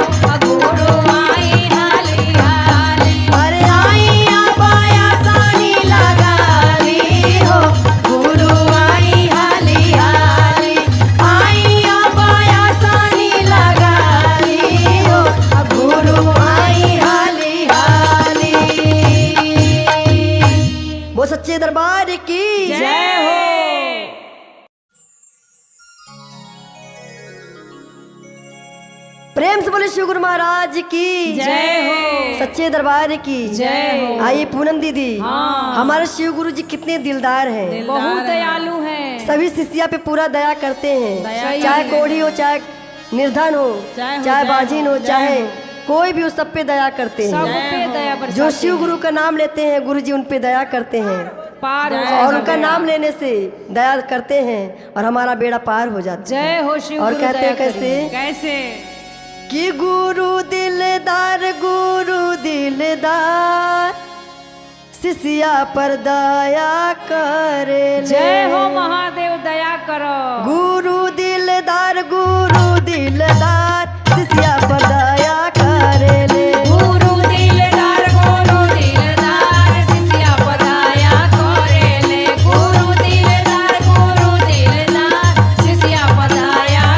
C: गुरु आई हाली हाली।
B: अरे आई अबाया तानी लगाली हो, गुरु आई हाली हाली। आई अबाया तानी लगाली हो, गुरु आई हाली हाली। वो सच्चे दरबार की
A: जय हो।
B: प्रेम से बोले शिव गुरु महाराज की
A: जय हो।
B: सच्चे दरबार की
A: जय हो।
B: आइए पूनम दीदी,
A: हाँ।
B: हमारे शिव गुरु जी कितने दिलदार हैं।
A: बहुत दयालु है।
B: सभी शिष्या पे पूरा दया करते
A: दया
B: हैं, चाहे
A: है।
B: कोढ़ी हो, चाहे निर्धन हो, चाहे बाजिन हो, चाहे कोई भी हो, सब पे दया करते
A: सब
B: हैं।
A: पे दया बरसाते
B: जो शिव गुरु का नाम लेते हैं, गुरु जी उन पे दया करते हैं
A: पार हो
B: और
A: जाएगा
B: उनका
A: बेड़ा।
B: नाम लेने से दया करते हैं और हमारा बेड़ा पार हो जाता है।
A: जय हो शिव
B: और
A: गुरु
B: कहते हैं
A: दया
B: कैसे?
A: करिए। कैसे?
B: कि गुरु दिलदार, गुरु दिलदार, शिष्या पर दया करे।
A: जय हो महादेव, दया करो।
B: गुरु दिलदार, गुरु दिलदार, शिष्या पर दया करे ले।
C: गुरु दिलदार, गुरु दिलदार, शिष्या पर दया करेले। गुरु दिलदार, गुरु दिलदार, शिष्या पर दया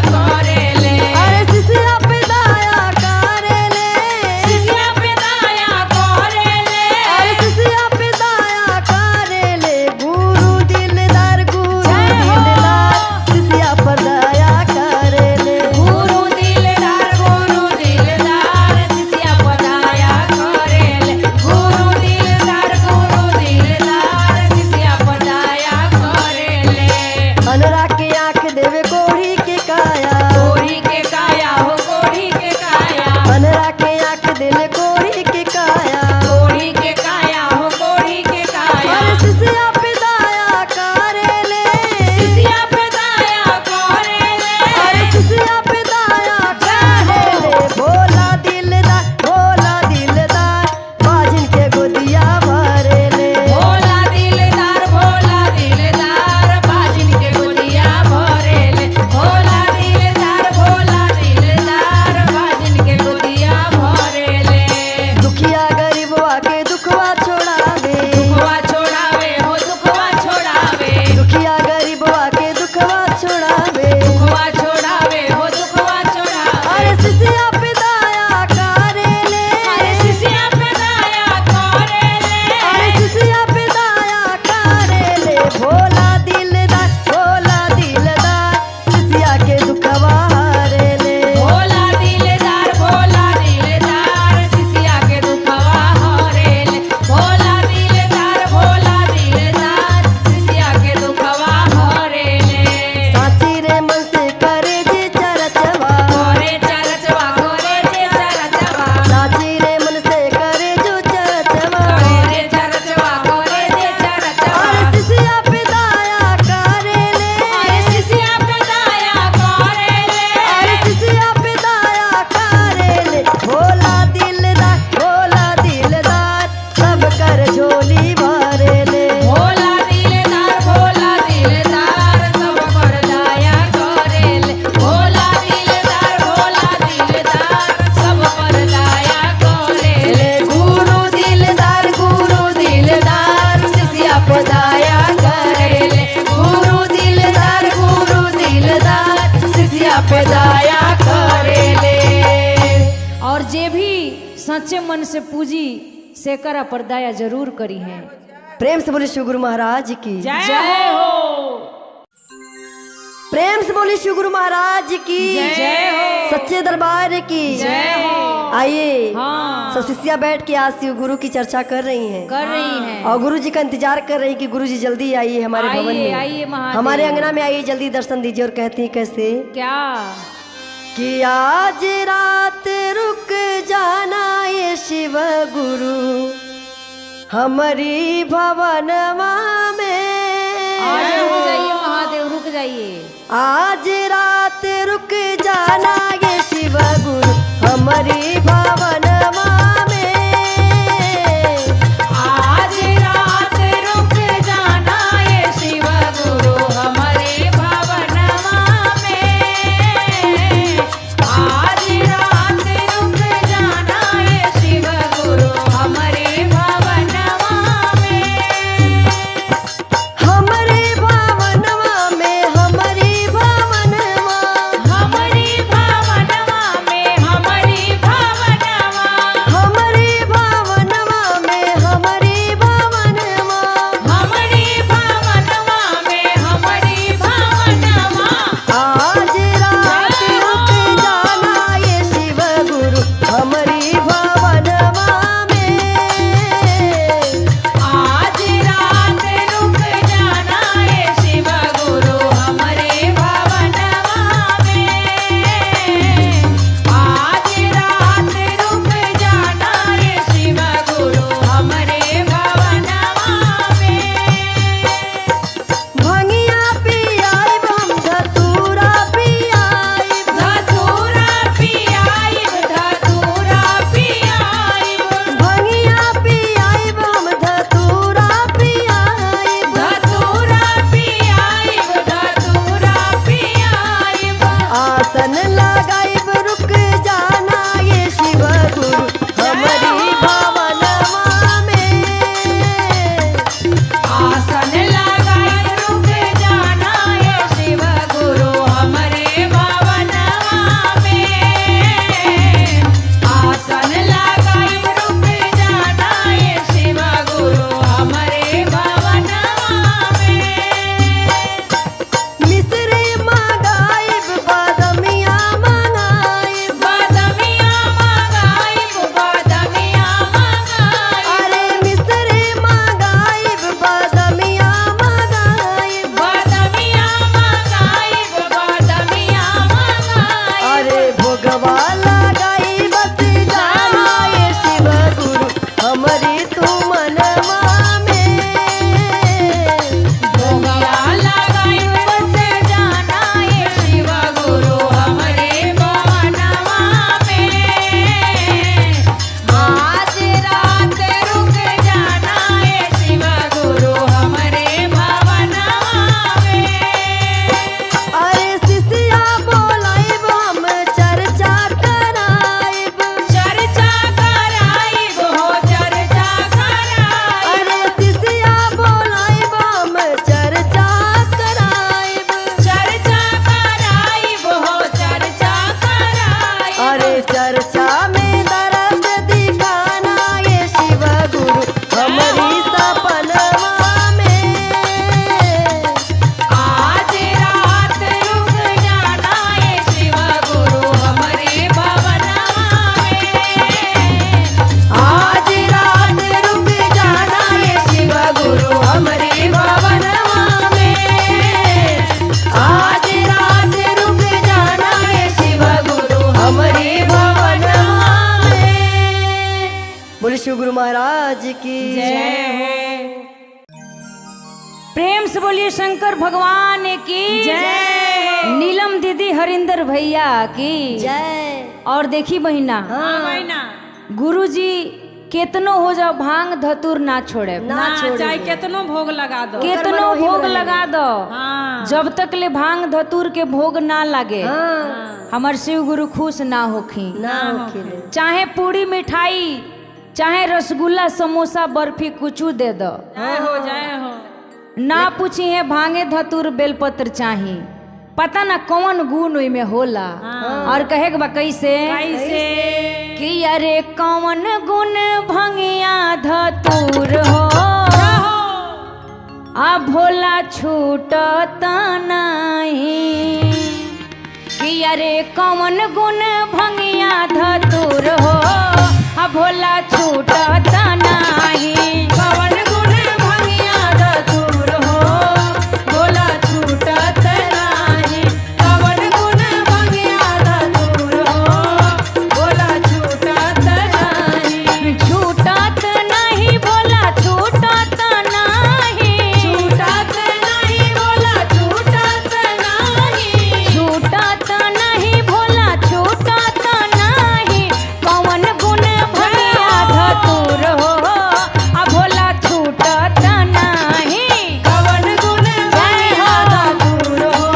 A: जे भी सच्चे मन से पूजी से करा पर दया जरूर करी है।
B: प्रेम से बोले शिव गुरु महाराज की
A: जय हो।
B: प्रेम से बोले शिव गुरु महाराज की
A: जय हो।
B: सच्चे दरबार की
A: जय हो।
B: आइए
A: हाँ
B: सब शिष्या बैठ के आज शिव गुरु की चर्चा कर रही हैं
A: कर रही हैं।
B: और गुरु जी का इंतजार कर रही हैं कि गुरु जी जल्दी आइए हमारे भवन में,
A: आइए महादेव।
B: हमारे अंगना में आइए, जल्दी दर्शन दीजिए। और कहती हैं कैसे
A: क्या
B: कि आज रात रुक जाना ये शिव गुरु हमारी भवनमा में।
A: आज रुक जाइए महादेव, रुक जाइए।
B: आज रात रुक जाना ये शिव गुरु हमारी भवनमा में।
C: आज रात रुक जाना ये शिव गुरु हमारे भवनमा में। आज रात रुक जाना ये शिव गुरु हमारे भवनमा में।
B: हमारे भवनमा में, हमारी भवनमा,
C: हमारी भवनमा में, हमारी भवनमा,
B: हमारी भवनमा में, हमारी भवनमा।
C: हमारी भवनमा में, हमारी भवनमा।
B: आज रात रुक जाना ये शिव गुरु हमारी भवनमा में।
C: आज रात रुक जाना ये शिव गुरु हमारे भवनमा में। आज रात रुक जाना ये शिव गुरु हमारे भवनमा में।
B: भंगिया पियाइब हम धतूरा पियाइब,
C: धतूरा पियाइब, धतूरा पियाइब,
B: भंगिया पियाइब हम धतूरा पियाइब।
C: धतूरा पियाइब, धतूरा पियाइब।
B: आसन लगाइब रुक जाना ये शिव गुरु हमारी भवनमा में।
C: आसन लगाए रुक जाना ये शिव गुरु हमारे भवनमा में। आसन लगाए रुक जाना ये शिव गुरु हमारे भवनमा में।
B: मिस्री मंगाइब बादमिया मंगाइब,
C: बादमिया मंगाइब, बादमिया मंगाइब,
B: अरे मिस्री मंगाइब बादमिया मंगाइब।
C: बादमिया मंगाइब, बादमिया मंगाइब।
B: अरे भोगवा लगाई बस जाना ये शिव गुरु हमारी तू मनमा में।
C: भोगिया लगाई बस जाना ये शिव गुरु हमारे भवनमा में। आज रात रुक जाना ये शिव गुरु हमारे भवनमा में।
B: अरे शिष्या बोलाइब हम चर्चा कराइब,
C: चर्चा कराइब हो, चर्चा कराइब।
B: अरे शिष्या बोलाइब हम चर्चा कराइब।
C: चर्चा कराइब हो, चर्चा कराइब।
B: अरे चर्चा में दर्द दिखाना ये शिव गुरु हमारी सपनमा में।
C: आज रात रुक जाना ये शिव गुरु हमारे भवनमा में। आज रात रुक जाना ये शिव गुरु हमारे भवनमा में। आज रात रुक जाना ये शिव गुरु हमारे भवनमा में।
B: बोले शिव गुरु महाराज की
A: प्रेम से बोलिए शंकर भगवान की जय। नीलम दीदी, हरिंदर भैया की
B: जय।
A: और देखी बहिना, गुरुजी केतनो हो जाओ भांग धतूर ना छोड़े,
B: ना छोड़े।
C: चाहे कितनो भोग लगा दो,
A: केतनो
B: वही
A: भोग
B: रहेगा।
A: लगा दो,
C: हाँ।
A: जब तक ले भांग धतूर के भोग ना लगे
B: हाँ,
A: हमार शिव गुरु खुश ना होखी।
B: ना होखिले।
A: चाहे पूरी मिठाई, चाहे रसगुल्ला, समोसा, बर्फी कुछ दे दो,
C: जय हो, जय हो।
A: ना पूछी है भांगे धतूर बेलपत्र चाही, पता ना कौन गुण में होला। और कहे के बा कैसे
C: कैसे
A: कि अरे कौन गुण भंगिया धतूर हो आ भोला छूटत नहीं कि अरे कौन गुण भंगिया धतूर हो आ भोला छूटत नहीं
B: कवन गुण भंगिया धतूर हो भोला छूटत नाही कवन गुण भंगिया धतूर हो भोला छूटत नाही
A: छूटत नहीं भोला छूटत नहीं
B: छूटत नहीं भोला छूटत नाही
A: छूटत नहीं भोला छूटत नहीं कौन गुण भंगिया धतूर हो आ भोला छूटत नहीं
B: कवन गुण भंगिया धतूर हो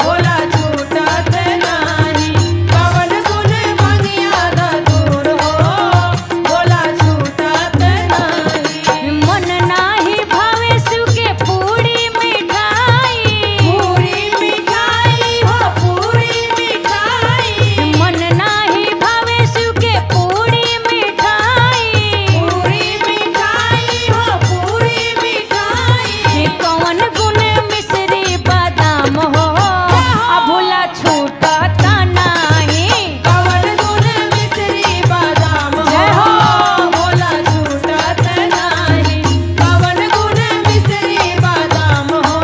B: भोला छूटत नाही कवन गुण भंगिया धतूर हो भोला छूटत नाही
A: मन नाही भावे सुके पूरी मिठाई
B: पूरी मिठाई हो पूरी मिठाई
A: मन नाही भावे सुके पूरी मिठाई
B: पूरी मिठाई हो पूरी मिठाई
A: कौन गुण मिश्री बादाम हो आ भोला छूटत नहीं
B: कवन गुण मिश्री बादाम
A: जय
B: हो
A: हो।
B: भोला छूटत नाही कवन गुण मिश्री बादाम हो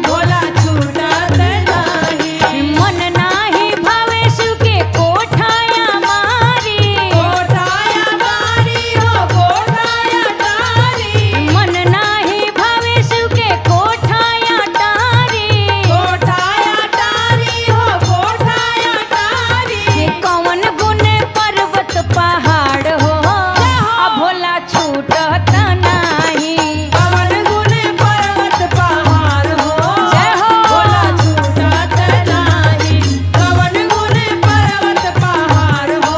B: भोला छूटत नाही
A: मन नाही भावे सुके कोठाया मारी
B: कोठाया बारी हो कोठाया तारी
A: मन नाही भावे सुके कोठाया टारी
B: कोठाया तारी हो कोठाया तारी
A: कौन गुण पर्वत पहाड़ हो आ भोला छूटत नहीं
B: कवन गुण पर्वत पहाड़ हो
A: जय हो।
B: भोला छूटत नाही कवन गुण पर्वत पहाड़ हो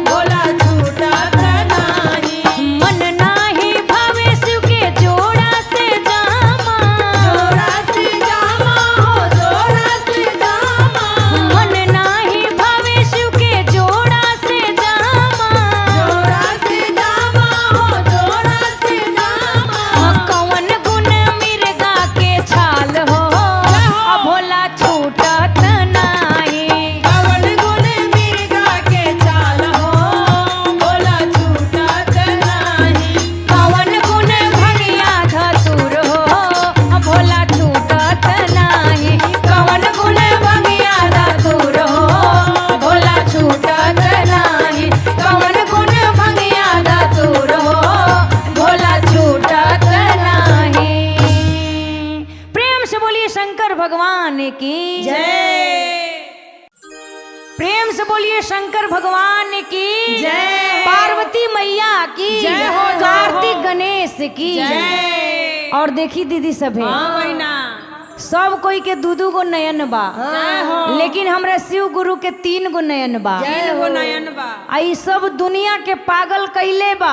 B: भोला छूटत नाही
A: मन नाही भावे सुके जोड़ा से जामा
B: जोड़ा से जामा हो जोड़ा से जामा
A: मन नाही भावे सुके जोड़ा से जामा
B: जोड़ा से जामा हो जोड़ा से जामा
A: कौन गुण मिर्गा के छाल हो आ भोला छूटत नहीं
B: कवन गुण मिर्गा के चाल हो भोला छूटत नाही
A: कौन गुण भंगिया धतूर हो आ भोला छूटत नहीं कौन गुण भंगिया धतूर हो भोला छूटत नहीं कौन गुण भंगिया धतूर हो भोला छूटत नहीं। प्रेम से बोलिए शंकर भगवान की
B: जय
A: प्रेम से बोलिए शंकर भगवान की
B: जय।
A: पार्वती मैया की
B: जय हो, जय हो।
A: कार्तिक गणेश की
B: जय।
A: और देखी दीदी सभे
B: हाँ बहिना
A: सब कोई के दू गो नयन बा
B: जय हो।
A: लेकिन हमरा शिव गुरु के 3 गो नयन बा
B: तीन गो नयन बा
A: आ ई सब दुनिया के पागल कैले बा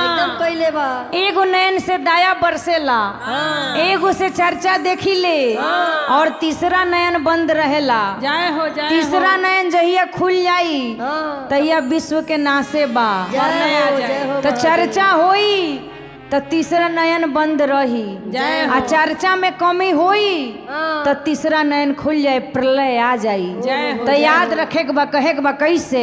B: एकदम कैले बा
A: एगो नयन से दया बरसेला एगो से चर्चा देखी ले और तीसरा नयन बंद रहेला
B: जय हो जय
A: तीसरा नयन जहिया खुल जाई तहिया विश्व के नासे बा तो चर्चा होई तो तीसरा नयन बंद रही
B: जय हो।
A: आ चर्चा में कमी होई तो तीसरा नयन खुल जाए प्रलय आ जाई
B: जय हो,
A: तो याद रखे के बा कहे के बा कैसे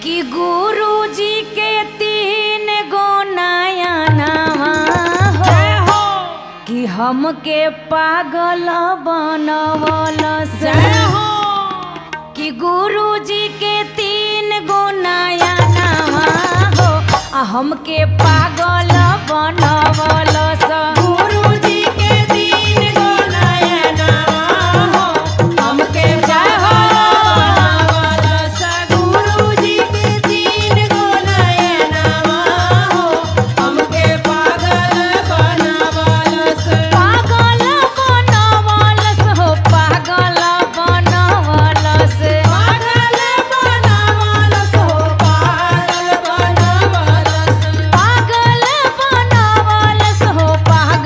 A: कि गुरु जी के 3 गो नयनवा हो कि हमके पागल बनवल
B: जय हो
A: कि गुरु जी के 3 गो नयनवा हो आ हमके पागल बनवल
B: गुरु जी के 3 गो नयना हो हमके
A: जय हो।
B: बनावल सा गुरु जी के 3 गो नयना हो हमके पागल बनावल सा
A: पागल बनवल हो पागल बनवल
B: पागल बनावल सो पागल बनावल
A: पागल बनवल हो पागल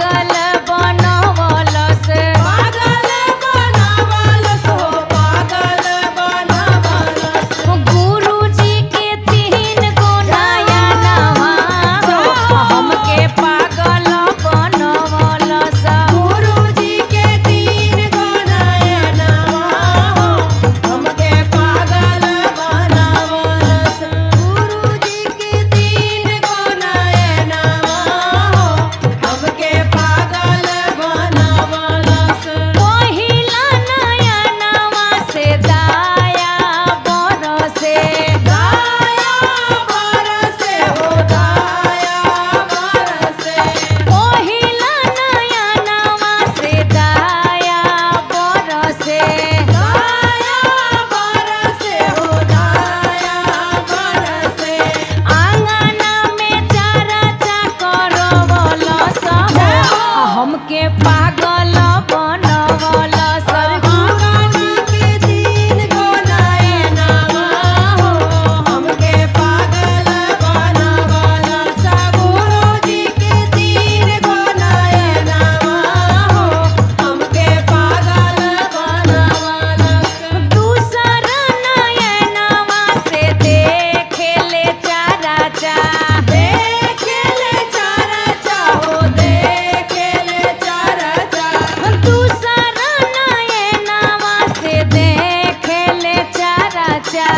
A: चा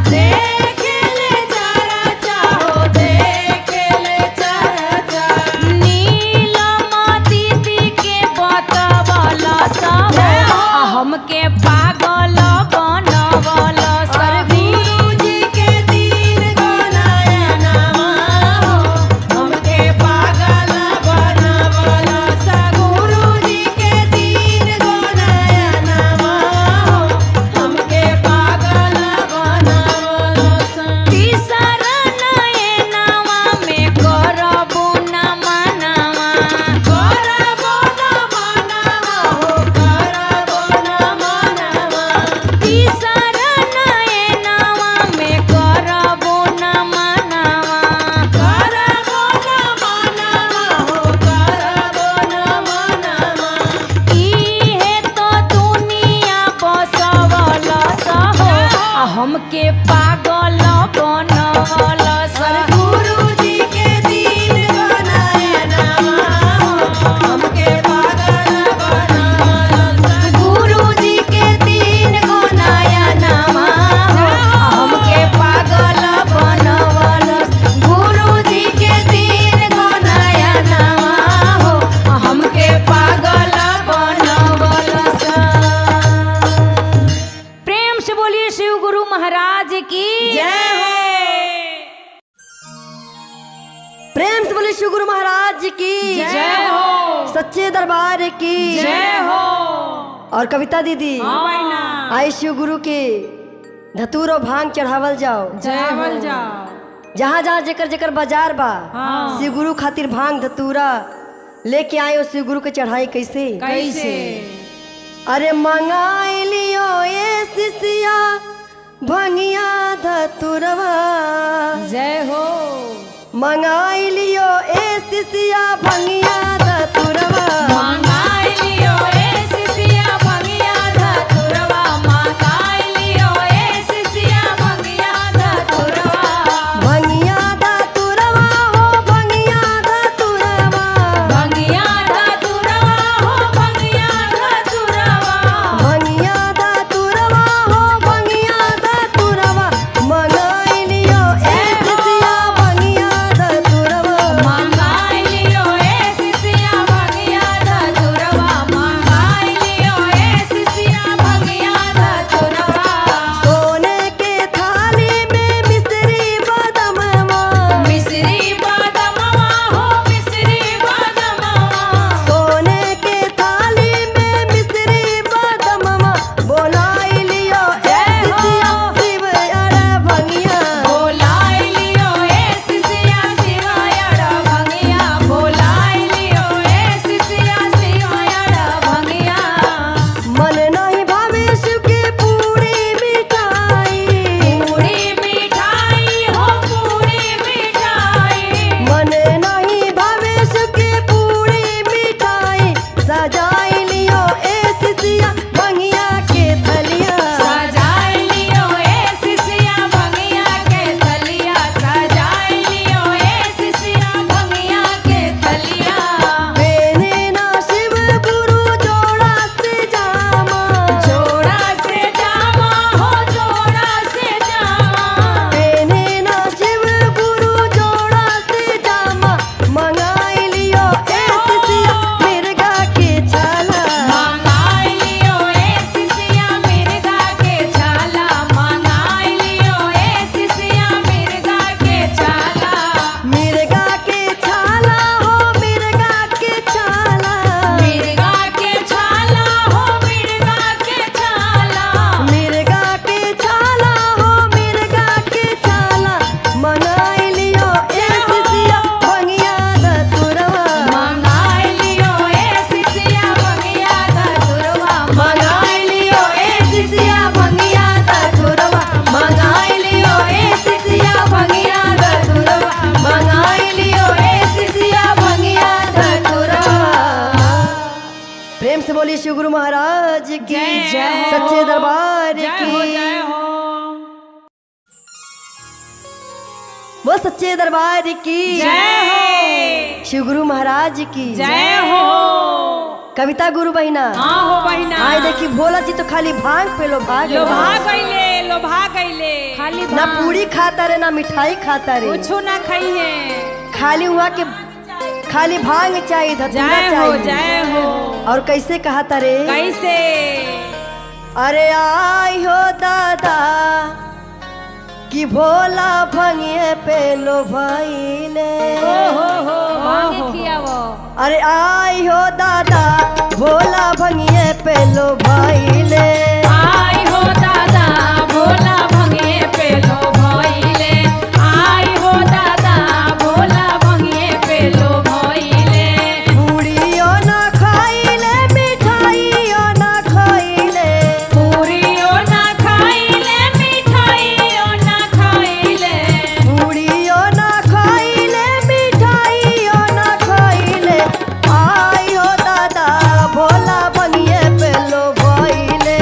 B: देखेले चारा चाहो देखेले चारा चा
A: नीलमा दीदी के बतवला सब हमके पागल बनवल सब
B: गुरुजी के तीन गोनाया नामा हो हमके पागल बनवला सा गुरुजी के तीन गोनाया नामा हो हमके पागल बनवला सा
A: तीसरा नयनवा में करबो न मनवा
B: करबो न मनवा हो करबो न मनवा
A: तीसरा नयनवा में करबो न मनवा
B: करबो न मनवा हो करबो न मनवा
A: इहे तो दुनिया बसवल सहो हमके पागल बनवल
B: सर गुरुजी के तीन गोनाया नामा हो हमके पागल बनवला सा
A: गुरुजी के तीन गोनाया नामा हमके पागल बनवल गुरुजी के तीन गोनाया नामा हो हमके पागल बनवल प्रेम से बोलिए शिव गुरु महाराज की
B: जय हो प्रेम से बोले शिव गुरु महाराज की
A: जय हो
B: सच्चे दरबार की
A: जय हो
B: और कविता दीदी आई शिव गुरु के धतूर और भांग चढ़ावल जाओ
A: जय जाओ
B: जहाँ जहाँ जेकर जेकर बाजार बा शिव गुरु खातिर भांग धतूरा लेके आए हो शिव गुरु के चढ़ाई कैसे
A: कैसे
B: अरे मंगाई लियो ये शिष्या भंगिया धतुरवा
A: जय हो
B: मंगाई लियो ए शिष्या भंगिया धतुरवा
A: मंगाई लियो ए सिसिया भंगिया धतुरवा मंगाई लियो ए सिसिया भंगिया धतुरवा
B: भंगिया धतुरवा हो भंगिया धतुरवा
A: भंगिया धतुरवा हो भंगिया धतुरवा
B: भंगिया धतुरवा हो भंगिया धतुरवा मंगाई लियो ए शिष्या भंगिया धतुरवा
A: मंगाई लियो ए सिसिया भंगिया धतुरवा मंगाई लियो ए सिसिया भंगिया धतुरवा
B: सोने के थाली में मिश्री बदमवा
A: मिश्री बादमवा हो मिश्री बादमवा
B: सोने के थाली में मिश्री बदमवा बोलाई लियो ए शिष्या शिव अरे भंगिया
A: बोलाई लियो ए सिसिया शिवायड़ भंगिया बोलाई लियो ए सिसिया शिवायड़ भंगिया
B: मन नहीं भावे शिव की पूरी मिठाई
A: पूरी मिठाई हो पूरी मिठाई
B: मन नहीं भावे शिव की पूरी मिठाई सजाई लियो ए शिष्या भंगिया के थलिया
A: सजाई लियो ए सिसिया भंगिया के थलिया सजाई लियो ए सिसिया भंगिया के थलिया
B: बेने ना शिव गुरु जोड़ा से जामा
A: जोड़ा से जामा हो जोड़ा से जामा
B: बेने ना शिव गुरु जोड़ा से जामा मंगाई लियो ए शिष्या मिर्गा के छाला
A: मंगाई लियो ए सिसिया मिर्गा के छाला मंगाई लियो ए सिसिया मिर्गा के छाला
B: मिर्गा के छाला हो मिर्गा के छाला
A: मिर्गा के छाला हो मिर्गा के छाला
B: मिर्गा के छाला हो मिर्गा के छाला मंगाई लियो ए शिष्या भंगिया धतुरवा
A: मंगाई लियो ए सिसिया भंगिया धतुरवा मंगाई लियो ए सिसिया भंगिया धतुरवा मंगाई लियो ए सिसिया भंगिया धतुरवा मंगाई लियो ए सिसिया भंगिया धतुरवा
B: प्रेम से बोली शिव गुरु महाराज की
A: जय हो।
B: सच्चे दरबार
A: जय
B: की
A: हो जय हो
B: वो सच्चे दरबार की
A: जय हो
B: शिव गुरु महाराज की
A: जय हो
B: कविता गुरु बहिना
A: हाँ हो बहिना
B: आए देखी भोला जी तो खाली भांग पे लो भाग
A: लो भाग गईले
C: लोभा गईले
A: खाली
B: ना
A: भांग।
B: पूरी खाता रे ना मिठाई खाता रे,
C: कुछ ना खाई है।
B: खाली हुआ के खाली भांग चाहिए, धतूरा
C: जय हो
B: चाहिए।
C: जय हो।
B: और कैसे कहा रे?
C: कैसे?
B: अरे आई हो दादा कि भोला भंगिए पे लो भइले।
C: हो
A: खियावो।
B: अरे आई हो दादा भोला भंगिए पे लो भइले।
C: आई हो दादा भोला भंगिए पे लो भइले। आई हो दादा भोला भंगिए पे लो भइले।
B: पूड़ियो ना खाइले मिठाइयो ना खाइले,
C: पूरियो ना खाइले मिठाइयो ना खाइले।
B: पूड़ियो ना खाइले मिठाइयो ना खाइले। आई हो दादा भोला भंगिए पे लो भइले।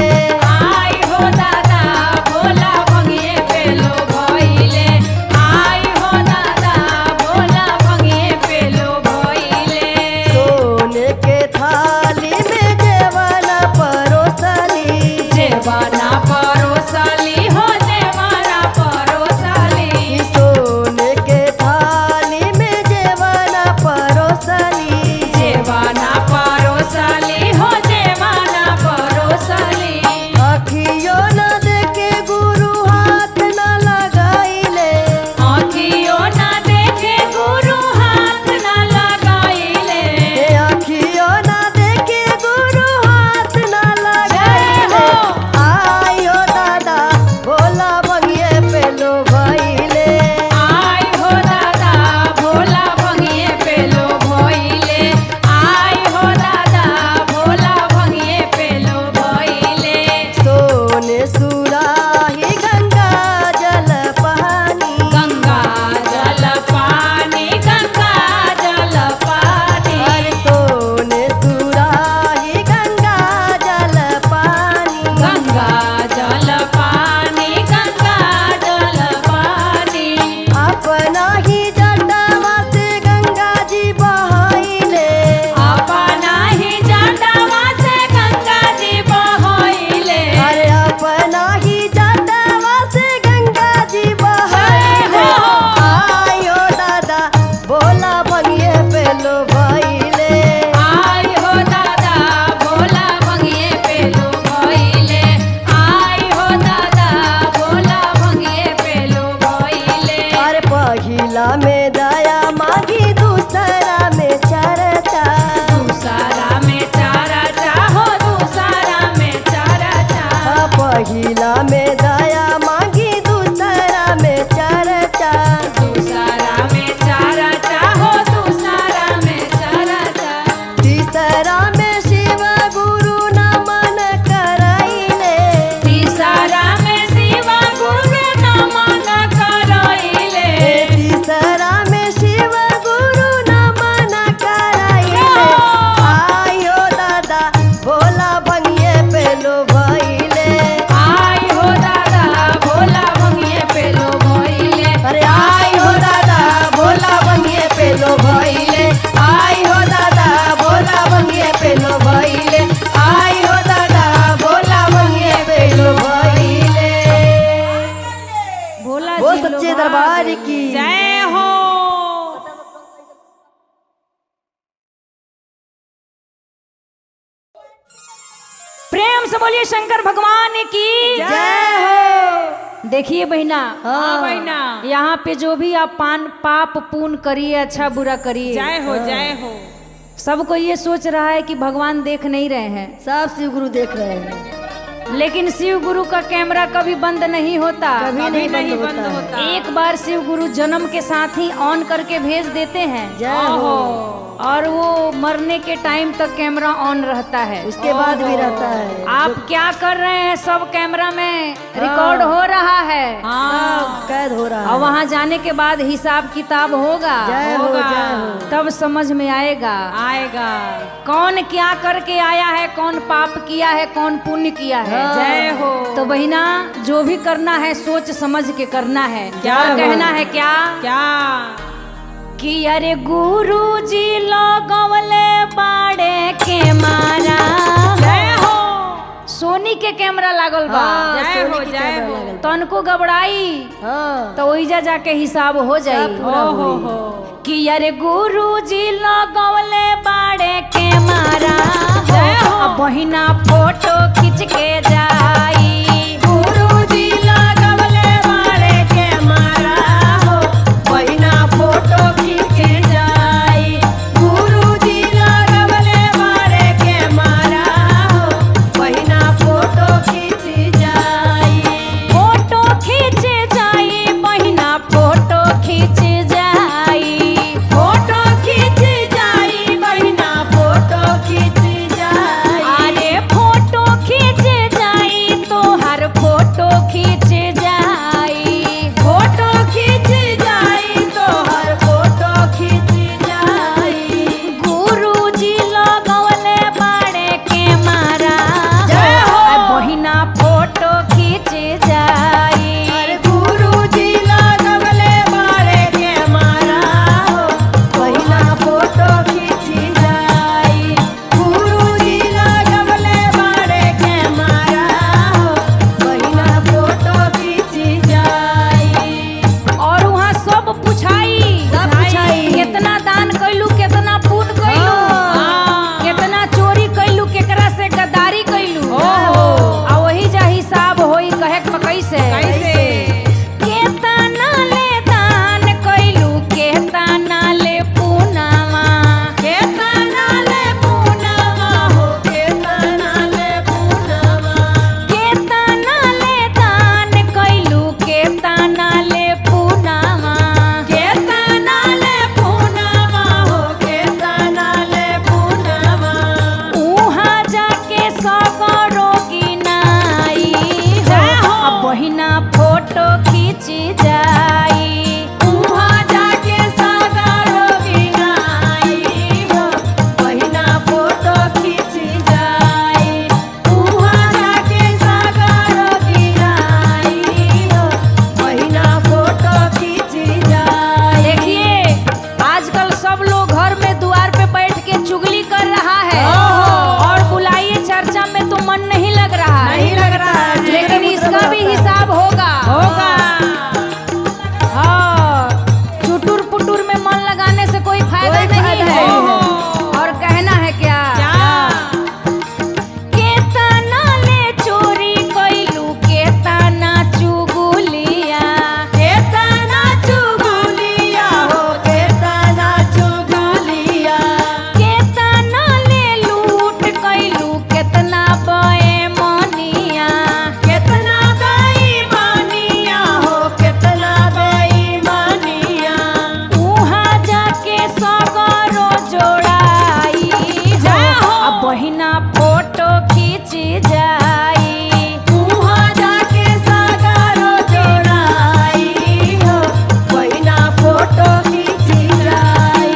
C: आई हो दादा भोला भंगिए पे लो भइले। आई हो दादा भोला भंगिए पे लो भइले।
B: सोने के थाली में जेवना परोसली,
C: जेवाना परोसली हो जेवाना परोसली।
B: सोने के थाली में जेवना परोसली।
C: जेवाना परोसली हो जेवाना परोसली।
B: अखियो न देखे गुरु हाथ न लगाइले,
C: आँखियो ना देखे गुरु हाथ ना लगाइले।
B: अखियो न देखे गुरु हाथ न
C: जय
B: लगाइले।
C: हो।
B: आयो दादा भोला भंगिए पे लो भइले।
C: आई हो दादा भोला भंगिए पे लो भइले। आई हो दादा भोला भंगिए पे लो भइले।
B: सोने सुराही गंगा जल पानी,
C: गंगा जल पानी गंगा जल पानी।
B: अरे सोने सुराही गंगा जल पानी।
C: गंगा जल पानी गंगा जल पानी।
B: अपना ही जटावा से गंगा जी बहाइले,
C: अपना ही जटावा से गंगा जी बहइले।
B: अरे अपना ही जटावा से गंगा जी बहाइले।
C: जय हो।
B: आयो दादा भोला भंगिए पे लो भइले।
C: आई हो दादा भोला भंगिए पे लो भइले। आई हो दादा भोला भंगिए पे लो भइले।
B: अरे पहिला में दया मांगी दूसरा में चर्चा,
C: दूसरा में चारा चाहो दूसरा में चारा चाह।
B: पहिला में दया मांगी दूसरा में चर्चा।
C: दूसरा में चारा चाहो दूसरा में चारा चाह।
B: तीसरा में शिव गुरु नमन कराइले,
C: तीसरा में शिव गुरु नमन करइले।
B: तीसरा में शिव गुरु नमन कराइले। आयो दादा भोला भंगिए पे लो भइले।
C: आई हो दादा भोला भंगिए पे लो भइले।
B: अरे आई हो दादा भोला भंगिए पे लो भइले। आई हो दादा भोला भंगिए पे लो भइले। आई हो दादा भोला भंगिए पे लो भइले।
A: भोला
B: वो
A: जी
B: सच्चे
A: लोभा
B: दरबार
A: गए।
B: की
C: जय हो।
A: प्रेम से बोलिए शंकर भगवान की
B: जय हो।
A: देखिए बहिना,
C: हाँ बहिना।
A: यहाँ पे जो भी आप पाप पुण्य करिए, अच्छा बुरा करिए,
C: जय हो जय हो।
A: सबको ये सोच रहा है कि भगवान देख नहीं रहे हैं,
B: सब शिव गुरु देख रहे हैं,
A: लेकिन शिव गुरु का कैमरा कभी बंद नहीं होता।
B: कभी नहीं बंद
C: बंद
B: होता।
C: होता।
A: एक बार शिव गुरु जन्म के साथ ही ऑन करके भेज देते हैं,
B: जय हो।
A: और वो मरने के टाइम तक कैमरा ऑन रहता है।
B: उसके बाद भी रहता है।
A: आप क्या कर रहे हैं सब कैमरा में रिकॉर्ड हो रहा है।
C: हाँ
B: कैद हो रहा
A: और
B: है।
A: वहाँ जाने के बाद हिसाब किताब होगा,
B: जय हो
C: होगा।
B: जय हो।
A: तब समझ में आएगा
C: आएगा।
A: कौन क्या करके आया है, कौन पाप किया है, कौन पुण्य किया है।
C: जय हो।
A: तो बहिना, जो भी करना है सोच समझ के करना है।
C: क्या
A: और
C: हो?
A: कहना है क्या
C: क्या?
A: कि अरे गुरु जी लगवले बाड़े के मारा,
C: जय हो।
A: सोनी के कैमरा लागल बा।
B: हाँ,
C: जय
B: सोनी
C: हो,
B: की
C: जय
B: कैमरा
C: हो।
B: लागल बा।
A: तनको घबराई
B: हाँ
A: तो ओइजा जाके हिसाब हो जाई।
B: सब पूरा
C: ओ हो
B: होई।
C: हो
A: कि अरे गुरुजी लगवले बाड़े के मारा
C: जय हो।
A: अब बहिना फोटो खींच के जाई।
B: गुरुजी लगवले बाड़े के मारा हो बहिना फोटो खींच जाई। गुरुजी लगवले बाड़े के मारा हो बहिना फोटो खींच जाई।
A: फोटो खींच जाई बहिना फोटो खींच जाई।
B: फोटो खींच जाई बहिना फोटो खींच जाई।
A: अरे फोटो खींच जाई तोहर फोटो खींच जाई।
B: फोटो खींच जाई तोहर फोटो खींच जाई।
A: गुरुजी लगवले बाड़े के मारा
B: जय हो।
A: अब बहिना फोटो खींच जाई।
B: अरे गुरुजी लगवले बाड़े के मारा हो बहिना फोटो खींच जाई। गुरुजी लगवले बाड़े के मारा हो बहिना फोटो खींच जाई।
A: और वहाँ सब पूछाई
B: सब पूछाई।
A: कितना दान कैलू कितना पुण्य कैलू
C: हाँ।
A: कितना चोरी कैलू केकरा से गद्दारी कैलू
C: ओहो।
A: आ वही जा हिसाब होई कहे के कैसे
C: कैसे
A: केतना ले दान कैलू केतना ले पुनावा
B: केतना ले पूनवा हो केतना ले पूनवा।
A: केतना ले दान कैलू केतना ले पुनावा
B: केतना ले पूनवा हो केतना ले पूनवा।
A: उहाँ जाके सगरो गिनाई
B: जय हो।
A: अब बहिना फोटो खींच जाई।
B: उहाँ जाके सागरो गिनाई हो बहिना फोटो खींच जाई। उहाँ जाके सागरो गिनाई हो बहिना फोटो खींच जाई।
A: देखिए आजकल सब लोग घर में द्वार पे बैठ के चुगली कर रहा है
B: ओहो।
A: और बुलाइए चर्चा में तो मन नहीं लग रहा है।
B: नहीं लग रहा है।
A: लेकिन इसका भी हिसाब होगा
C: होगा।
A: हाँ चुटुर पुटुर में मन लगाने से कोई फायदा
B: कोई
A: नहीं
B: फायदा
A: है।
B: नहीं
C: है।
A: और कहना है क्या केतना ले चोरी कैलू केतना चुगलिया
B: केतना चुगलिया हो केतना चुगलिया।
A: केतना ले लूट कैलू केतना बेईमानिया
B: केतना बेईमानिया हो केतना बेईमानिया।
A: उहाँ जाके सगरो जोड़ाई
B: जय हो।
A: अब बहिना फोटो खींच जाई।
B: उहाँ जाके सागरो जोड़ाई हो बहिना फोटो खींच जाई।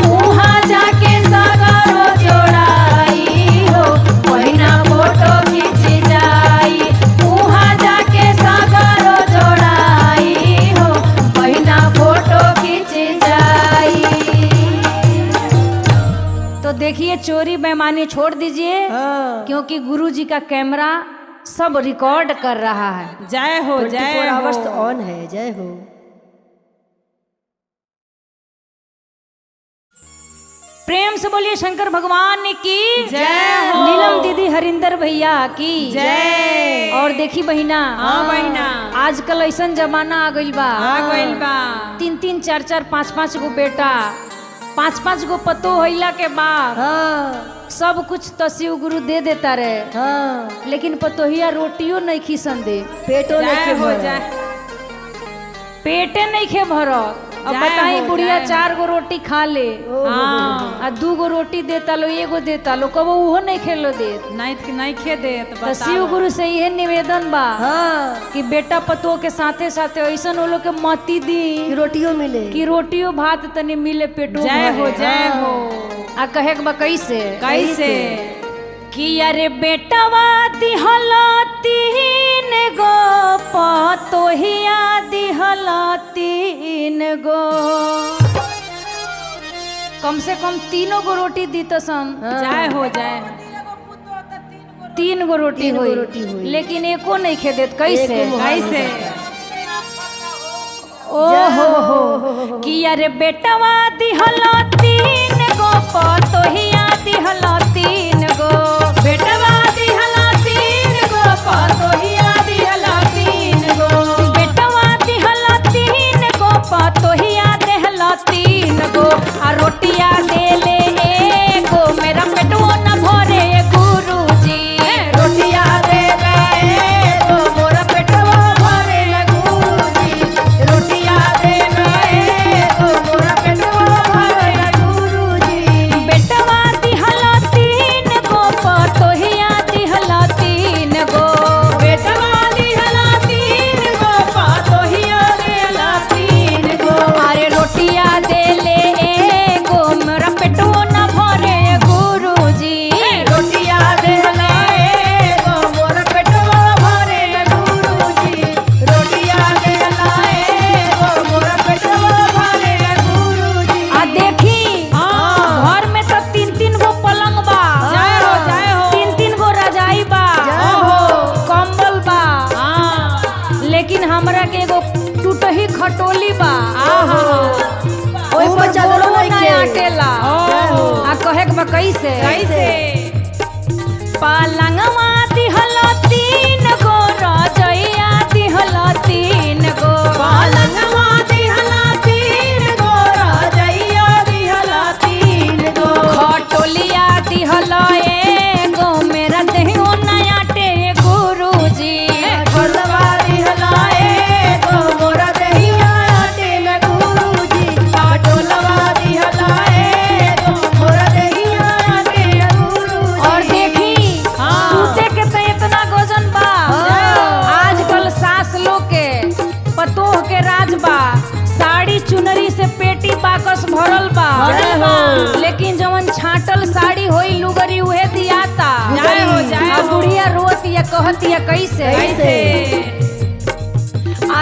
B: उहाँ जाके सागरो जोड़ाई हो बहिना फोटो खींच जाई। उहाँ जाके सागरो जोड़ाई हो बहिना फोटो खींच जाई।
A: तो देखिए चोरी बेईमानी छोड़ दीजिए क्योंकि गुरुजी का कैमरा सब रिकॉर्ड कर रहा है।
C: जय हो, जय
B: 24
C: हो।
B: आवर्स ऑन है। जय हो।
A: प्रेम से बोलिए शंकर भगवान की
C: जय हो।
A: नीलम दीदी हरिंदर भैया की
C: जय।
A: और देखी बहिना
C: हाँ बहिना।
A: आजकल ऐसा जमाना आ गइल बा
C: आ गइल बा।
A: 3-3 4-4 5-5 गो बेटा 5-5 गो पतो होइला के बाद
B: हाँ
A: सब कुछ तो शिव गुरु दे देता रहे
B: हाँ
A: लेकिन पतोहिया रोटियो नहीं खिसन दे
B: पेटो
C: जय
B: लेके
C: हो,
B: भरा।
C: जय।
A: पेटे नहीं खे भरत। अब
C: जय
A: बताई
C: हो,
A: बुढ़िया
C: जय।
A: 4 गो रोटी खा ले
C: हाँ।
A: आ 2 गो रोटी देता लो 1 गो देता लो कबो उहो नहीं खेलो दे।
C: नहीं खे दे
A: तो शिव गुरु से यह निवेदन बा
B: हाँ
A: कि बेटा पतो के साथे साथे ऐसा वो लोग के मती दी
B: कि रोटियों मिले।
A: कि रोटियो भात तनी मिले पेटो
C: जय हो,
A: भरे।
C: जय हो।
A: आ कहे के बा कैसे
C: कैसे
A: कि अरे बेटवा दिहला 3 गो पतोहिया दिहला 3 गो कम से कम 3 गो रोटी दी तो सन
C: जय हो, जय
A: 3 गो रोटी
B: तीन गो
A: हुई
B: रोटी हुई।
A: लेकिन एको नहीं खे देत कैसे
B: एको मुहाल
C: कैसे
A: ओहो कि अरे बेटवा दिहला 3 गो पतोहिया दिहला 3 गो
C: बेटवा दिहला 3 गो पतोहिया दिहला 3 गो
A: बेटवा दिहला 3 गो पतोहिया देहला 3 गो आ रोटिया देले एगो मेरा पेटवा न भरे गुरुजी
B: रोटिया दे गए तो मोरा पेटवा भरे गुरुजी रोटिया दे गए तो मोरा पेटवा भरे गुरुजी
A: बेटवा दिहला 3 गो पतोहिया दिहला 3 गो
C: बेटवा दिहला 3 गो पतोहिया दिहला 3 गो
A: अरे रोटिया देले एगो मेरा पेटवा न भरे गुरुजी
B: रोटिया दे गए तो मोरा पेटवा भरे गुरुजी रोटिया दे गए तो मोरा पेटवा भरे गुरुजी
A: आ देखी घर में तो 3 गो पलंग बा
C: जय हो
A: 3 गो रजाई बा
B: जय हो।
A: कंबल बा
C: हां
A: लेकिन हमरा के एगो टूटही खटोली बा ओइ
B: ऊ
A: पर
B: बच्चा
A: बोलो
B: लोग
A: ना
B: के।
A: आटेला
B: जय हो।
A: आ कहे के बा कैसे
C: कैसे
A: पलंगवा दिहला 3 गो रजैया दिहला 3 गो
C: पलंगवा दिहला 3 गो रजैया दिहला 3 गो
A: खटोलिया दिहला एगो मेरा देहो नया टे गुरुजी
B: घरवा दिहला तो मोरा देहिया आटे न गुरुजी टोलवा दिहला तो मोरा देहिया आटे न गुरुजी
A: और देखी सूते के तो इतना गजन बा आजकल सास लोग के पतोह के राज बा साड़ी चुनरी से पेटी बाकस भरल बा
B: जय हो।
A: लेकिन जवन छाटल साड़ी होई लुगरी उहे दियाता
C: जय हो, जय
A: आ
C: हो।
A: बुढ़िया रोत या कहत या कैसे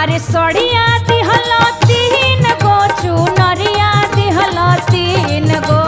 A: अरे सड़िया दिहला 3 गो चुनरिया दिहला 3 गो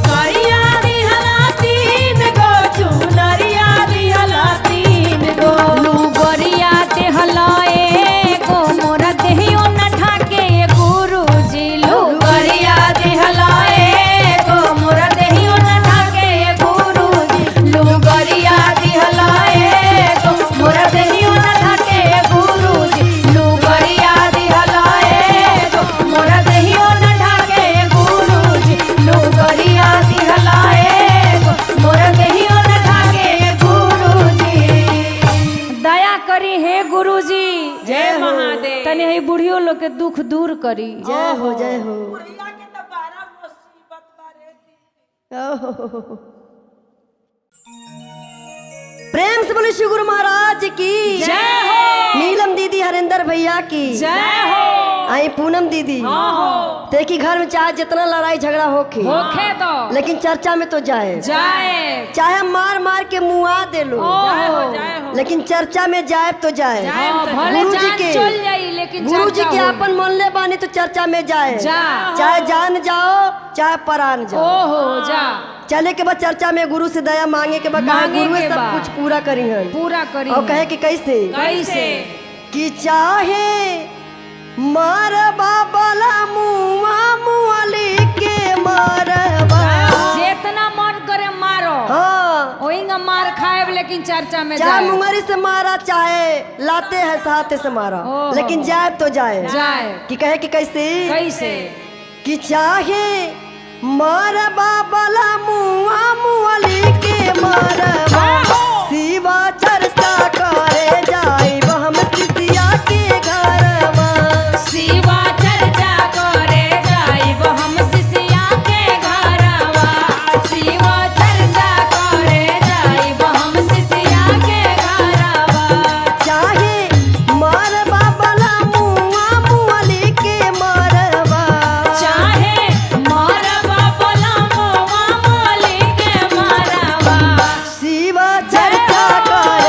C: सरिया दिहला 3 गो चुनरिया दिहला 3 गो
A: लुगरिया देहला एगो मोरा देहियो न ढाके गुरुजी लुगरिया देहला एगो मोरा देहियो न ढाके गुरुजी लुगरिया देहला एगो मोरा देहियो न ढाके गुरुजी लुगरिया देहला एगो मोरा देहियो न ढाके गुरुजी लुगरिया देहला एगो मोरा देहियो न ढाके गुरुजी दया करी हे गुरुजी
C: जय महादेव
A: तनी है बुढ़ियो लोग के दुख दूर करी
B: जय हो जय हो ओहो। प्रेम से बोले श्री गुरु महाराज की
C: जय हो
B: नीलम दीदी हरिंदर भैया की
C: जय हो
B: आई पूनम दीदी देखी घर में चाहे जितना लड़ाई झगड़ा होके
C: होखे तो
B: लेकिन चर्चा में तो जाए
C: जाए
B: चाहे मार मार के मुआ दे लो
C: जय हो जय हो
B: लेकिन चर्चा में जाए तो जाए
C: जाए तो
A: भले
B: गुरुजी
A: जान
B: के-
A: चल जाई लेकिन
B: गुरु जी
A: चर्चा
B: के
A: होई।
B: अपन मन ले बानी तो चर्चा में जाए
A: जा।
B: चाहे जान जाओ चाहे परान जाओ
A: ओहो जा
B: चले के बाद चर्चा में गुरु से दया मांगे के बाद कहा
A: मांगे
B: गुरु
A: के
B: सब
A: बा।
B: कुछ पूरा करी है
A: पूरा करी
B: और कहे कि कैसे
C: कैसे
B: कि चाहे मारबा बला मुआ मुआली के मारबा
A: जितना मन करे मारो
B: हाँ
A: ओहिंगा मार खाएब लेकिन चर्चा में
B: चाहे
A: जाए
B: मुंगरी से मारा चाहे लाते हैं साथे से मारा
A: ओहो।
B: लेकिन जाए तो जाए
A: जाए
B: कि कहे कि कैसे
A: कैसे
B: कि चाहे मारबा बला मुआ मुआली के मारबा शिवा चर्चा करे जाई हम शिष्या के घरवा
A: शिवा चर्चा करे जाइब हम शिष्या के घरवा शिवा चर्चा करे जाइब हम शिष्या के घरवा
B: चाहे मारबा बला मुआ मुआली के मारबा
A: चाहे मारबा बोला मोवा मोली के मारबा
B: शिवा चर्चा करे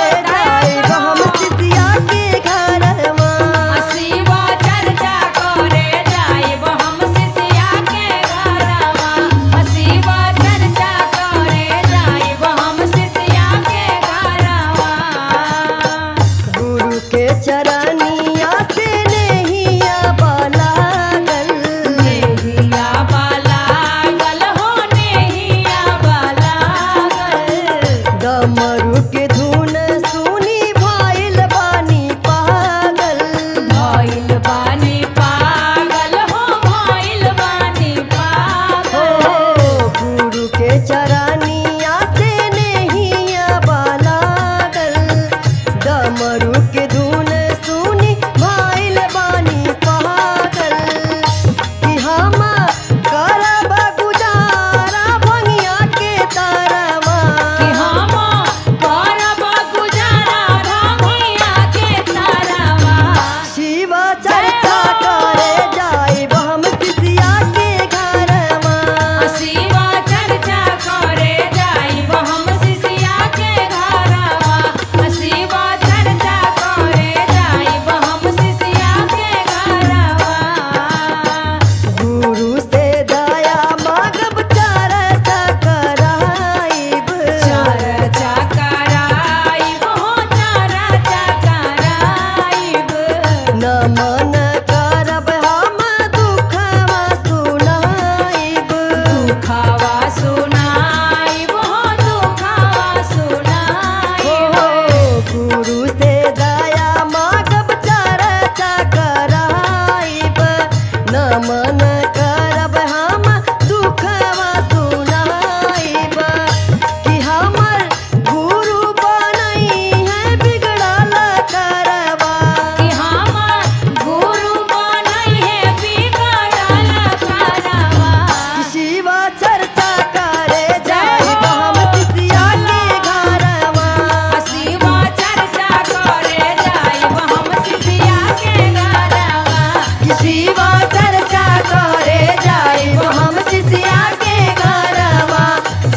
B: शिवा चर्चा करे जाइब हम शिष्या के घरवा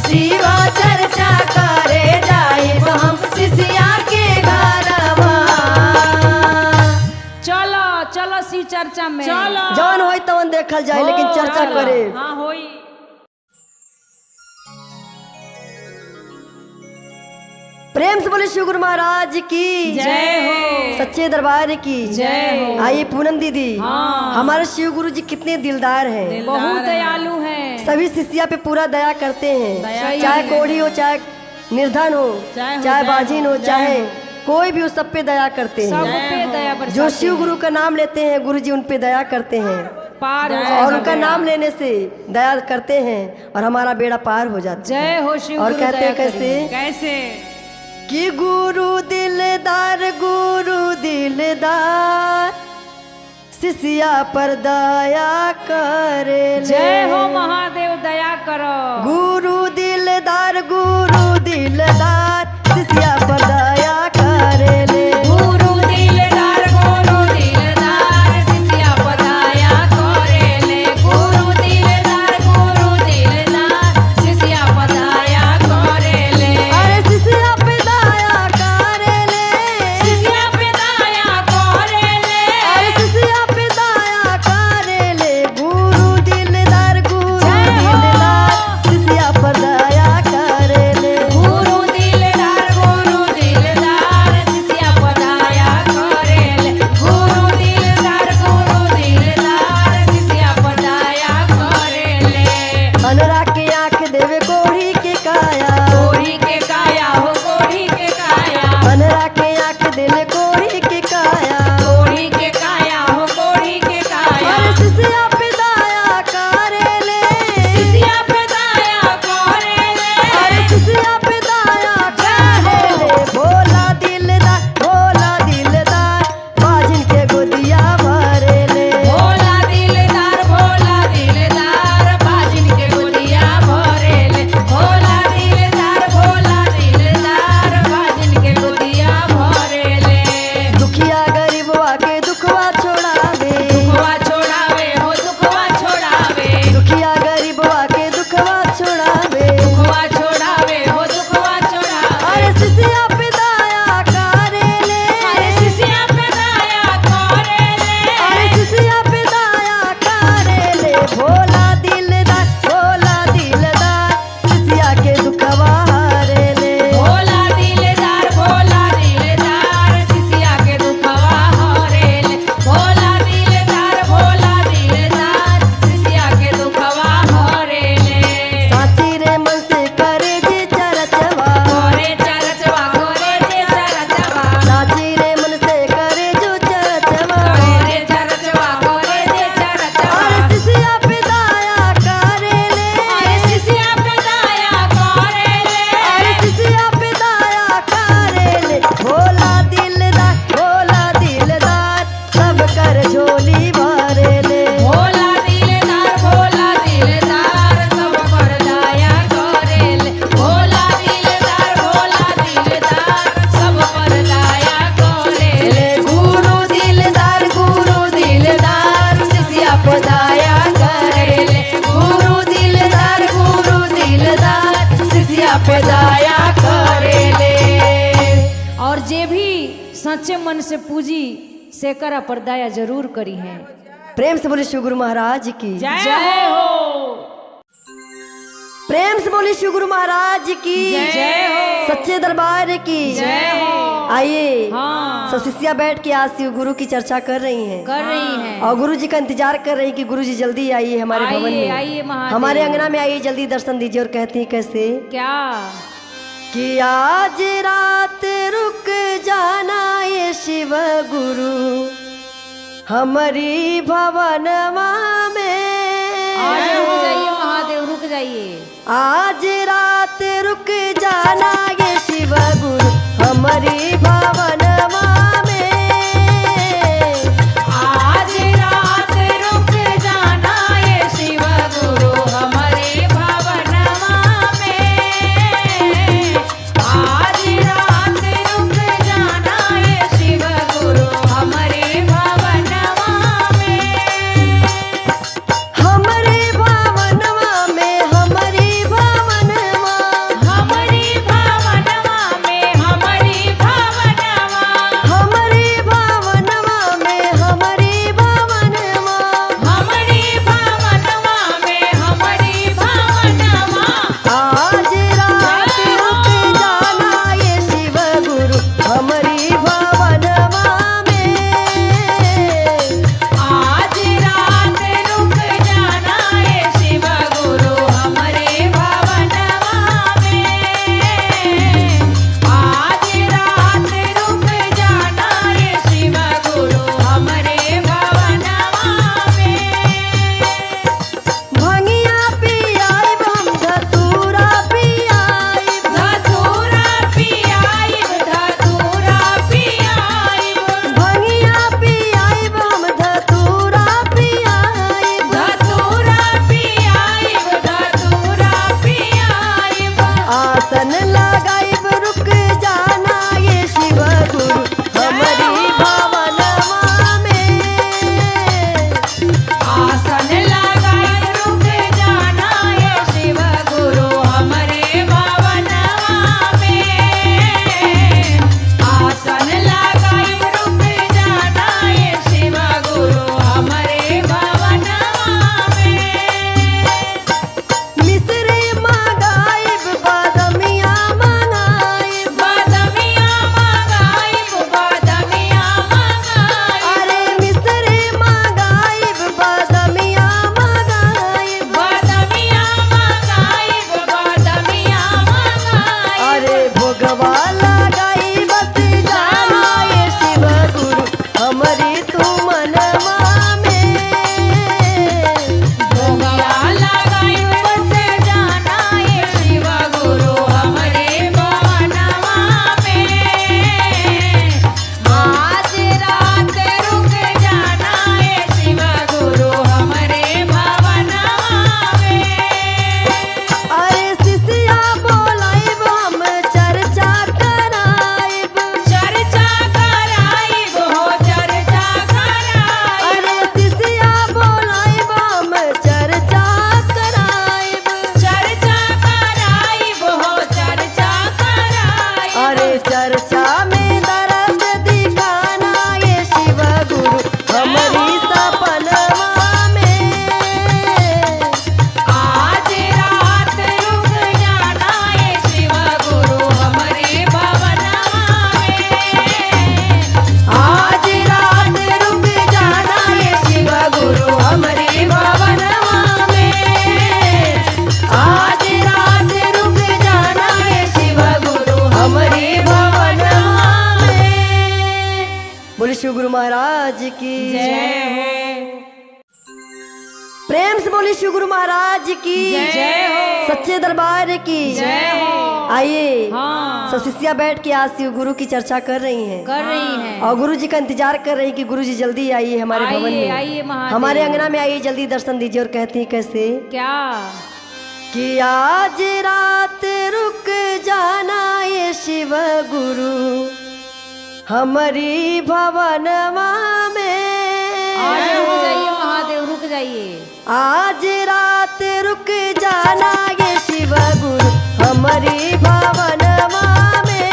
B: शिवा चर्चा करे जाइब हम शिष्या के घरवा
A: चलो चलो शिव चर्चा में
C: चलो
B: जौन होई तवन देखल जाए लेकिन चर्चा
C: चलो।
B: करे
C: हाँ होई।
B: प्रेम से बोले शिव गुरु महाराज की
C: जय हो।
B: सच्चे दरबार की
C: जय हो।
B: आइए पूनम दीदी
C: हाँ।
B: हमारे शिव गुरु जी कितने दिलदार हैं
A: बहुत दयालु है।
B: सभी शिष्या पे पूरा दया करते हैं
C: दया
B: चाहे
C: है।
B: कोढ़ी हो चाहे निर्धन हो चाहे बाजिन हो चाहे कोई भी उस सब पे दया करते
A: सब
B: हैं
A: पे दया बरसाते
B: जो शिव गुरु का नाम लेते हैं गुरु जी उन पे दया करते हैं
A: पार हो
B: और
A: जाएगा
B: उनका
A: बेड़ा।
B: नाम लेने से दया करते हैं और हमारा बेड़ा पार हो जाता है
A: जय हो शिव
B: और
A: गुरु
B: कहते
A: दया
B: हैं कैसे
A: करिए।
C: कैसे?
B: कि गुरु दिलदार शिष्या पर दया करे
A: जय हो महादेव दया करो।
B: गुरु दिलदार शिष्या पर दया करे ले
C: गुरु दिलदार शिष्या पदाया करेले। गुरु दिलदार शिष्या पदाया करेले।
B: अरे शिष्या पे दया करे ले
C: शिष्या पदाया करेले।
B: अरे शिष्या पे दया करे ले गुरु दिलदार शिष्या पर दया करे ले
C: गुरु दिलदार शिष्या पदाया करेले। गुरु दिलदार शिष्या पदाया करेले।
B: अनुराग की आंख देवे कोढ़ी के काया
C: कोढ़ी के काया हो कोढ़ी के काया।
B: अनुराग की आंख देवे कोढ़ी के काया
C: कोढ़ी के काया हो कोढ़ी के काया।
B: अरे शिष्या पे दया करे ले
C: शिष्या पदाया करेले।
B: अरे शिष्या पे दया करे ले भोला दिलदार बाजिन के गोदिया भरे ले
C: भोला दिलदार बाजिन के गोदिया भरेले। भोला दिलदार बाजिन के गोदिया भरेले।
B: दुखिया गरीबवा के दुखवा छोड़ावे
C: दुखवा छोड़ावे हो दुखवा छोड़ावे।
B: दुखिया गरीबवा के दुखवा छोड़ावे
C: दुखवा छोड़ावे हो दुखवा छोड़ावे।
B: अरे शिष्या पे दया करे ले
C: अरे शिष्या पदाया करेले।
B: अरे शिष्या पे दया करे ले भोला दिलदार शिष्या के दुखवा हारे ले
C: भोला दिलदार शिष्या के दुखवा हरेले। भोला दिलदार शिष्या के दुखवा हरेले।
B: साची रे मन से करे जी चरचवा
C: गोरे चरचवा गोरे जे चरचवा।
B: साची रे मन से करे जो चरचवा
C: गोरे चरचवा गोरे जे चरचवा।
B: अरे शिष्या पे दया करे ले
C: अरे शिष्या पदाया करेले।
B: अरे शिष्या पे दया करे ले भोला दिलदार सब कर झोली भरे ले
C: भोला दिलदार सब पर दया करेले। भोला दिलदार सब पर दया करेले।
B: गुरु दिलदार शिष्या पे दया करे ले गुरु दिलदार शिष्या पे दया करे ले
A: और जे भी सच्चे मन से पूजी से करा पर दया जरूर करी है।
B: प्रेम से बोले शिव गुरु महाराज की
A: जय हो।
B: प्रेम से बोले शिव गुरु महाराज की
A: जय हो।
B: सच्चे दरबार की
A: जय हो।
B: आइए
A: हाँ
B: सब शिष्या बैठ के आज शिव गुरु की चर्चा कर रही हैं
A: कर रही हैं।
B: और गुरु जी का इंतजार कर रही कि गुरु जी जल्दी आइए हमारे भवन
A: आइए
B: में
A: आइए महादेव।
B: हमारे अंगना में आइए जल्दी दर्शन दीजिए और कहती हैं कैसे
A: क्या
B: कि आज रात रुक जाना ये शिव गुरु हमारी भवनमा में
A: आज रुक जाइए महादेव रुक जाइए।
B: आज रात रुक जाना ये शिव गुरु हमारी भवनमा में
C: आज रात रुक जाना ये शिव गुरु हमारे भवनमा में। आज रात रुक जाना ये शिव गुरु हमारे भवनमा में।
B: प्रेम से बोली शिव गुरु महाराज की
A: जय हो।
B: सच्चे दरबार की
A: जय हो।
B: आइए
A: हाँ।
B: सब शिष्या बैठ के आज शिव गुरु की चर्चा कर रही हैं
A: कर रही हैं।
B: और गुरु जी का इंतजार कर रही हैं कि गुरु जी जल्दी आइए हमारे भवन
A: आइए
B: में,
A: आइए महादेव।
B: हमारे अंगना में आइए, जल्दी दर्शन दीजिए। और कहती हैं कैसे
A: क्या
B: कि आज रात रुक जाना ये शिव गुरु हमारी भवनमा में।
A: आज रुक जाइए महादेव, रुक जाइए।
B: आज रात रुक जाना ये शिव गुरु हमारी भवनमा में।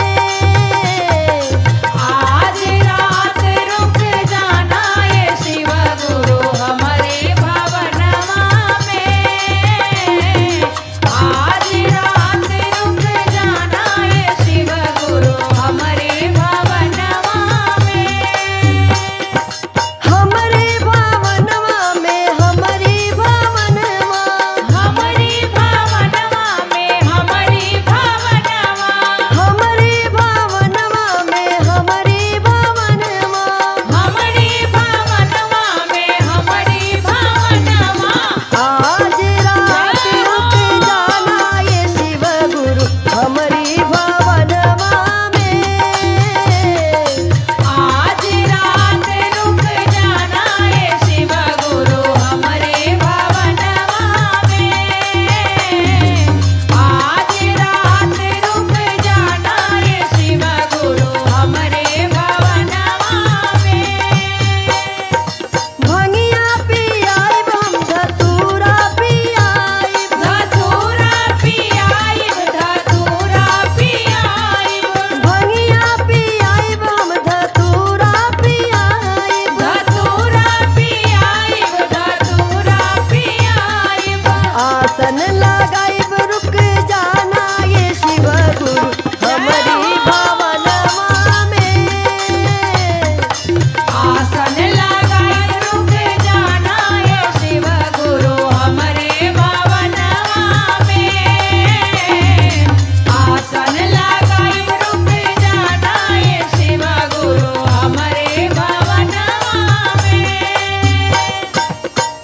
C: आज रात रुक जाना ये शिव गुरु हमारे भवनमा में। आज रात रुक जाना ये शिव गुरु हमारे भवनमा में।
B: हमारे भवनमा में, हमारी भवनमा,
C: हमारी भवनमा में, हमारी भवनमा,
B: हमारी भवनमा में, हमारी भवनमा।
C: हमारी भवनमा में, हमारी भवनमा।
B: आज रात रुक जाना ये शिव गुरु हमारी भवनमा में।
C: आज रात रुक जाना ये शिव गुरु हमारे भवनमा में। आज रात रुक जाना ये शिव गुरु हमारे भवनमा में।
B: भंगिया पियाई हम धतूरा पियाई,
C: धतूरा पियाइब, धतूरा पियाइब,
B: भंगिया पियाई हम धतूरा पियाई।
C: धतूरा पियाइब, धतूरा पियाइब।
B: आसन लगाइब रुक जाना ये शिव गुरु हमारी भवनमा में।
C: आसन लगाए रुक जाना ये शिव गुरु हमारे भवनमा में। आसन लगाए रुक जाना ये शिव गुरु हमारे भवनमा में।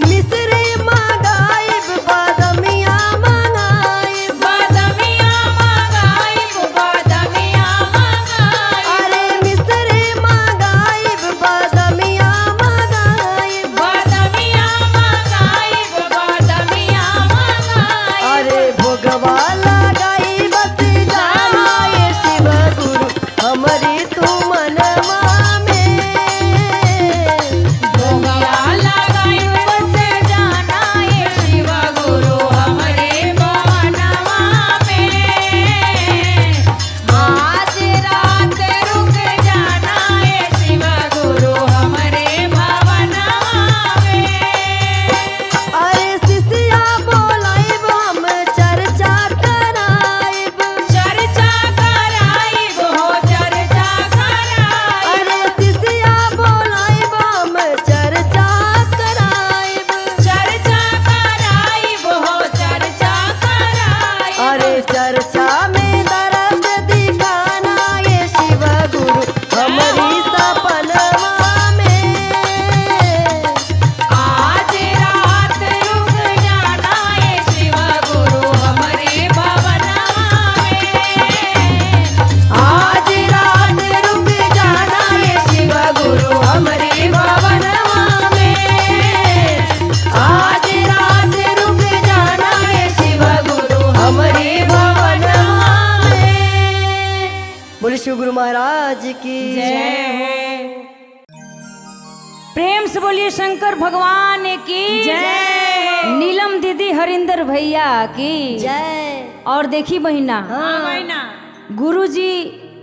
B: मिस्री मंगाइब बादमिया मंगाइब,
C: बादमिया मंगाइब, बादमिया मंगाइब,
B: अरे मिस्री मंगाइब बादमिया मंगाइब।
C: बादमिया मंगाइब, बादमिया मंगाइब।
B: अरे भोगवा लगाई बस जाना ये शिव गुरु हमारी तू मनमा में।
C: भोगिया लगाई बस जाना ये शिव गुरु हमारे भवनमा में। आज रात रुक जाना ये शिव गुरु हमारे भवनमा में।
B: अरे शिष्या बोलाइब हम चर्चा कराइब,
C: चर्चा कराइब हो, चर्चा कराइब।
B: अरे शिष्या बोलाइब हम चर्चा कराइब।
C: चर्चा कराइब हो, चर्चा कराइब।
B: अरे चर्चा में दर्द दिखाना ये शिव गुरु हमारी सपनमा में।
C: आज रात रुक जाना ये शिव गुरु हमारे भवनमा में। आज रात रुक जाना ये शिव गुरु हमारे भवनमा में। आज रात रुक जाना ये शिव गुरु हमारे भवनमा में।
B: बोले शिव गुरु महाराज की
A: प्रेम से बोलिए शंकर भगवान की जय। नीलम दीदी, हरिंदर भैया की
B: जय।
A: और देखी बहिना, गुरुजी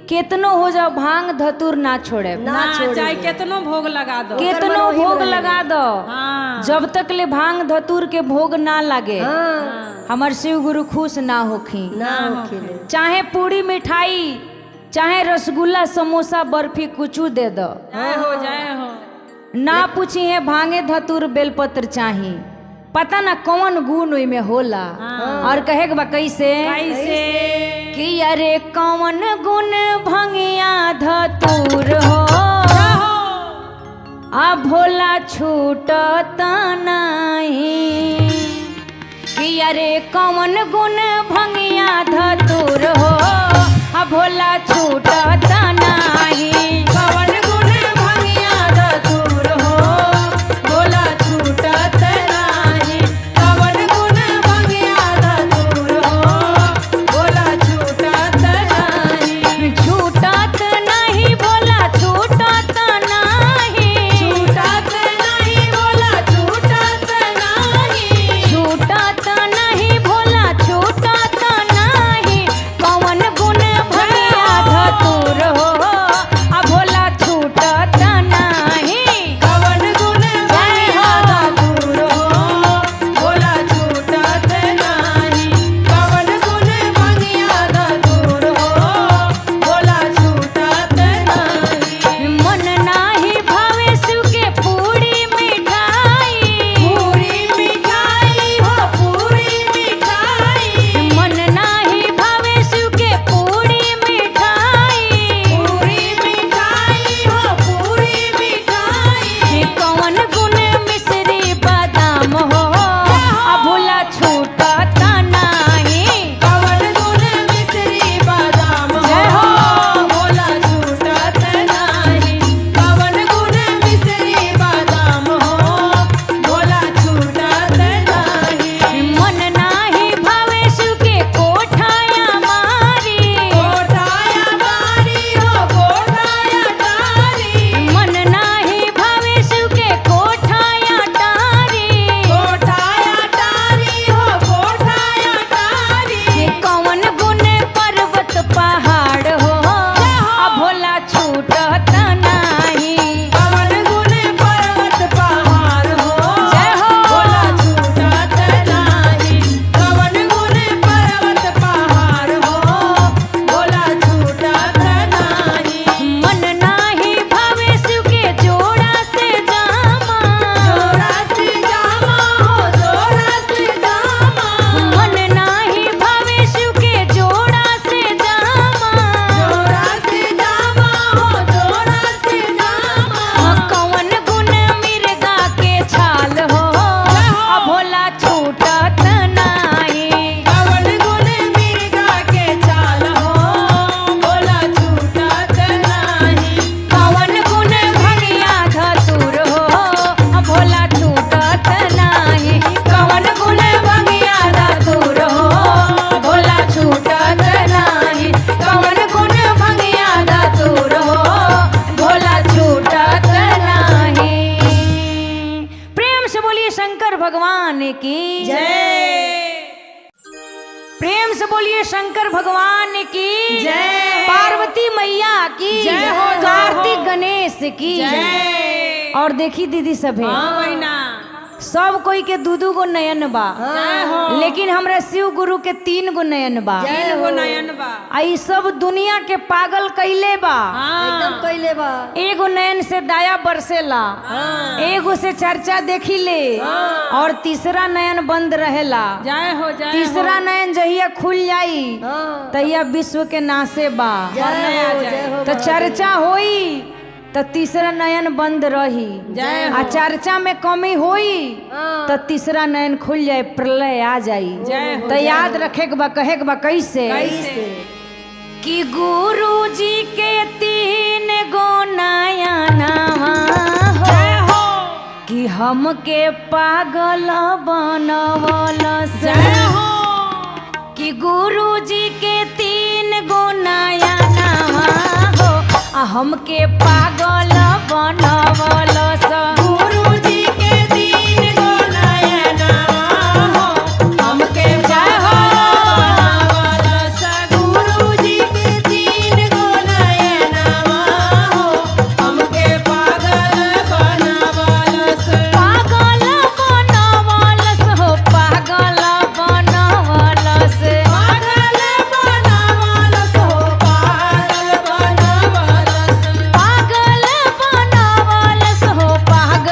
A: केतनो हो जाओ भांग धतूर ना छोड़े,
B: ना छोड़िए।
C: चाहे कितनो भोग लगा दो,
A: केतनो
B: वही
A: भोग
B: रहेगा।
A: लगा दो,
C: हाँ।
A: जब तक ले भांग धतूर के भोग ना लगे
B: हाँ,
A: हमार शिव गुरु खुश ना होखी।
B: ना होखिले।
A: चाहे पूरी मिठाई, चाहे रसगुल्ला, समोसा, बर्फी कुछू दे दो,
C: जय हो, जय हो।
A: ना पूछी है भांगे धतूर बेलपत्र चाही, पता ना कौन गुण में होला। और कहे के बा कैसे कि अरे कौन गुण भंगिया धतूर हो, आ भोला छूटत नहीं। अरे कौन गुण भंगिया धतुर हो आ भोला छूटत नाही।
B: कवन गुण भंगिया धतूर हो भोला छूटत नाही। कवन गुण भंगिया धतूर हो भोला छूटत नाही।
A: छूटत नहीं भोला छूटत नहीं।
B: छूटत नहीं भोला छूटत नहीं।
A: छूटत नहीं भोला छूटत नहीं। कौन गुण भंगिया धतुर हो आ भोला छूटत नहीं।
B: कवन गुण भंगिया धतूर हो भोला छूटत नाही। कवन गुण भंगिया धतूर हो भोला छूटत नाही।
A: मन नाही भावे सुके पूरी मिठाई।
B: पूरी मिठाई हो पूरी मिठाई।
A: मन नाही भावे सुके पूरी मिठाई।
B: पूरी मिठाई हो पूरी मिठाई।
A: कौन गुण मिश्री बादाम हो आ भोला छूटत नहीं।
B: कवन गुण मिश्री बादाम
A: जय
B: हो
A: हो।
B: भोला छूटत नाही। कवन गुण मिश्री बादाम हो भोला छूटत नाही।
A: मन नाही भावे सुके कोठाया मारी।
B: कोठाया मारी हो कोठाया तारी।
A: मन नाही भावे सुके कोठाया टारी।
B: कोठाया तारी हो कोठाया तारी।
A: कौन गुण पर्वत पहाड़ हो आ भोला छूटत नहीं।
B: कवन गुण पर्वत पहाड़ हो
A: जय हो।
B: भोला छूटत नाही। कवन गुण पर्वत पहाड़ हो भोला छूटत नाही।
A: मन नाही भावे सुके जोड़ा से जामा।
B: जोरा से जामा हो जोरा से जामा।
A: मन नाही भावे सुके जोड़ा से जामा।
B: जोरा से जामा हो जोरा से जामा।
A: कौन गुण मिर्गा के छाल हो आ भोला छूटत नहीं।
B: कवन गुण मिर्गा के चाल हो भोला छूटत नाही।
A: कौन गुण भंगिया धतुर हो आ भोला छूटत नहीं। कौन गुण भंगिया धतुर हो भोला छूटत नहीं। कौन गुण भंगिया धतुर हो भोला छूटत नहीं। प्रेम से बोलिए शंकर भगवान की
B: जय।
A: प्रेम से बोलिए शंकर भगवान की
B: जय।
A: पार्वती मैया की
B: जय हो, जय हो।
A: कार्तिक गणेश की
B: जय।
A: और देखी दीदी सभे
B: बहिना
A: सब कोई के दू दू गो नयन बा। लेकिन हमरा शिव गुरु के 3 गो नयन बा।
B: तीन गो नयन बा।
A: आ ई सब दुनिया के पागल कैले बा।
B: एकदम कइले बा।
A: एगो नयन से दया बरसेला। एगो से चर्चा देखी ले और तीसरा नयन बंद रहेला।
B: जय हो जय
A: तीसरा नयन जहिया खुल जाई तहिया विश्व के नासे बा। तो चर्चा होई तो तीसरा नयन बंद रही।
B: जय
A: आ चर्चा में कमी होई तो तीसरा नयन खुल जाए, प्रलय आ जाई।
B: जय हो,
A: तो
B: जय
A: याद रखे के बा, कहे के बा कैसे कि गुरु जी के 3 गो नयनवा हो कि हमके पागल बनवलस।
B: जय हो।
A: कि गुरु जी के 3 गो नयनवा हो आ हमके पागल बनवलस।
B: गुरु जी के 3 गो नयनवा हो हमके पागल बनवलस। गुरु जी के 3 गो नयनवा हो हमके पागल बनवलस।
A: पागल बनवलस हो पागल बनवलस।
B: पागल बनवलस हो पागल बनवलस।
A: पागल बनवलस हो पागल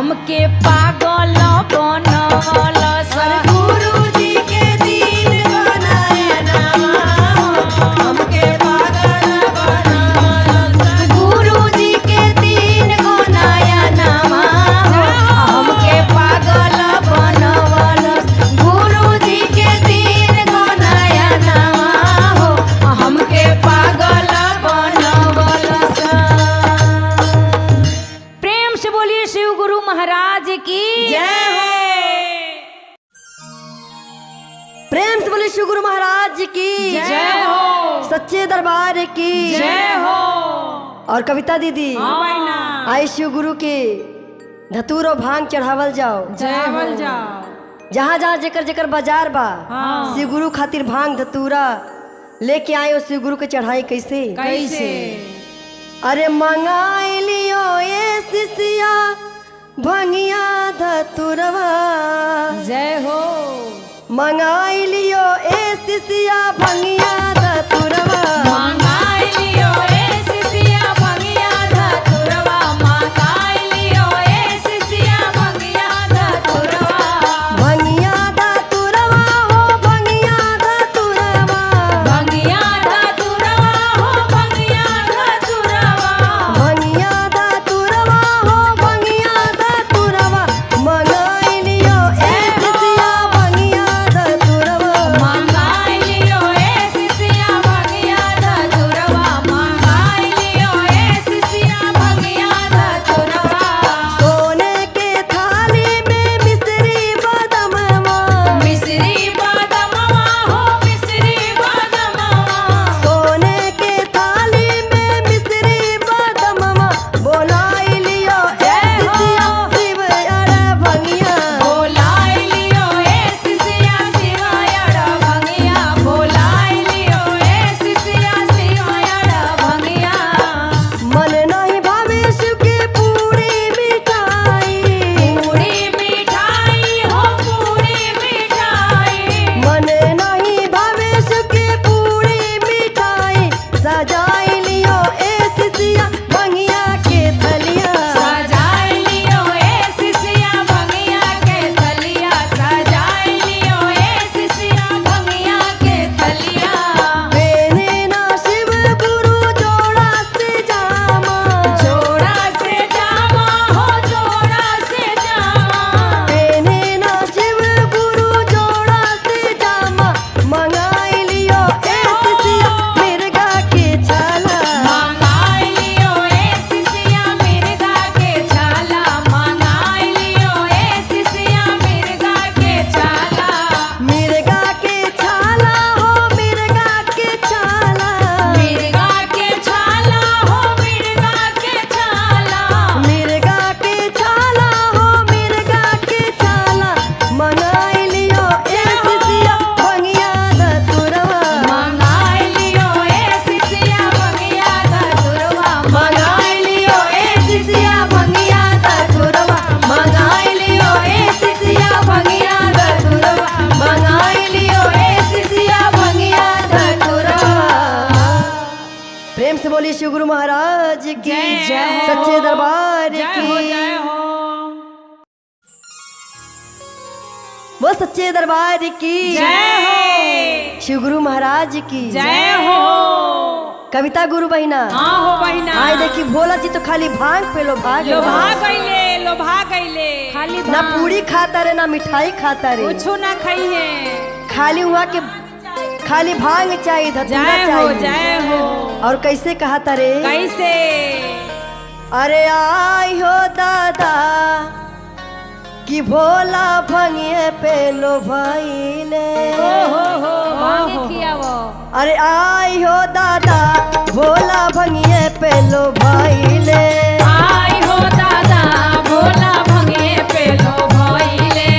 A: हमके पागल बनवलस।
B: गुरुजी के दीन गो नयनवा हो हमके पागल बनवलस। गुरुजी के दीन गो नयनवा हो हमके पागल बनवलस। गुरुजी के दीन गो नयनवा हो हमके पागल बनवलस।
A: प्रेम से बोलिए शिव गुरु महाराज की
B: जय हो। प्रेम से बोले शिव गुरु महाराज की
A: जय हो।
B: सच्चे दरबार की
A: जय हो।
B: और कविता दीदी
A: हाँ।
B: आई शिव गुरु के धतूर और भांग चढ़ावल जाओ।
A: जय जाओ।
B: जहाँ जहाँ जेकर जेकर बाजार बा
A: हाँ।
B: शिव गुरु खातिर भांग धतूरा लेके आए। शिव गुरु के चढ़ाई कैसे
A: कैसे?
B: अरे मंगाई लियो ये शिष्या भंगिया धतुरवा।
A: जय हो।
B: मंगाई लियो ए शिष्या भंगिया धतुरवा।
A: मंगाई लियो ए शिष्या भंगिया धतुरवा। मंगाई लियो ए शिष्या भंगिया धतुरवा।
B: भंगिया धतुरवा हो भंगिया धतुरवा।
A: भंगिया धतुरवा हो भंगिया धतुरवा।
B: भंगिया धतुरवा हो भंगिया धतुरवा। मंगाई लियो ए शिष्या भंगिया धतुरवा।
A: मंगाई लियो ए शिष्या भंगिया धतुरवा। मंगाई लियो ए शिष्या भंगिया धतुरवा।
B: सोने के थाली में मिश्री बदमवा।
A: मिश्री बादमवा हो मिश्री बादमवा।
B: सोने के थाली में मिश्री बदमवा। बोलाई लियो ए शिष्या शिव अड़ भंगिया।
A: बोलाई लियो ए शिष्या शिवायड़ भंगिया। बोलाई लियो ए शिष्या शिवायड़ भंगिया।
B: मन नहीं भावे शिव के पूरी मिठाई।
A: पूरी मिठाई हो पूरी मिठाई।
B: मन नहीं भावे शिव के पूरी मिठाई। सजाई लियो ए शिष्या भंगिया के थलिया।
A: सजाई लियो ए शिष्या भंगिया के थलिया। सजाई लियो ए शिष्या भंगिया के थलिया।
B: बेने ना शिव गुरु जोड़ा से जामा।
A: जोड़ा से जामा हो जोड़ा से जामा।
B: बेने ना शिव गुरु जोड़ा से जामा। मंगाई लियो ए शिष्या मिर्गा के छाला।
A: मंगाई लियो ए शिष्या मिर्गा के छाला। मंगाई लियो ए शिष्या मिर्गा के छाला।
B: मिर्गा के छाला हो मिर्गा के छाला।
A: मिर्गा के छाला हो मिर्गा के छाला।
B: मिर्गा के छाला हो मिर्गा के छाला। मंगाई लियो ए शिष्या भंगिया धतुरवा।
A: मंगाई लियो ए शिष्या भंगिया धतुरवा।
B: मंगाई लियो ए शिष्या भंगिया धतुरवा। मंगाई लियो ए शिष्या भंगिया धतुरवा। मंगाई लियो ए शिष्या भंगिया धतुरवा। प्रेम से बोली शिव गुरु महाराज की
A: जय हो।
B: सच्चे दरबार
A: जय हो
B: की
A: जय हो।
B: वो सच्चे दरबार की
A: जय हो।
B: शिव गुरु महाराज की
A: जय हो।
B: कविता गुरु बहिना
A: हाँ हो बहिना।
B: आए देखी भोला जी तो खाली भांग पे लो भाग
C: लोभा गईले लोभा गईले
A: खाली
B: ना पूरी खाता रे ना मिठाई खाता रे।
C: कुछ ना खाई है।
B: खाली हुआ के खाली भांग चाहिए धतूरा
C: जय हो
B: चाहिए।
C: जय हो।
B: और कैसे कहा तारे
C: कैसे?
B: अरे आई हो दादा कि भोला भंगिए पे लो भइले।
C: भांग खियावो।
B: अरे आई हो दादा भोला भंगिए पे लो भइले।
C: आई हो दादा भोला भंगे पे लो भइले।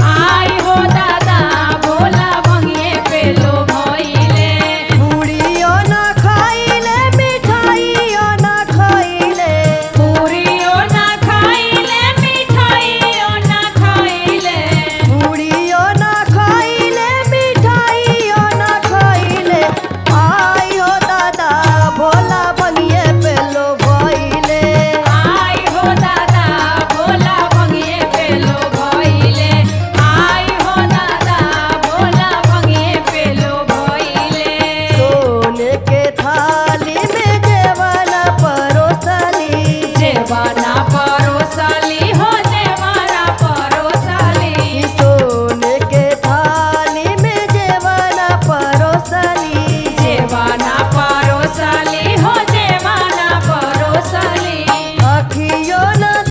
C: आई हो दादा भोला भंगे पे लो भइले।
B: पूड़ियो ना खाइले मिठाइयो ना खाइले।
C: पूरियो ना खाइले मिठाइयो ना खाइले।
B: पूड़ियो ना खाइले मिठाइयो ना खाइले। आई हो दादा भोला
C: बना पर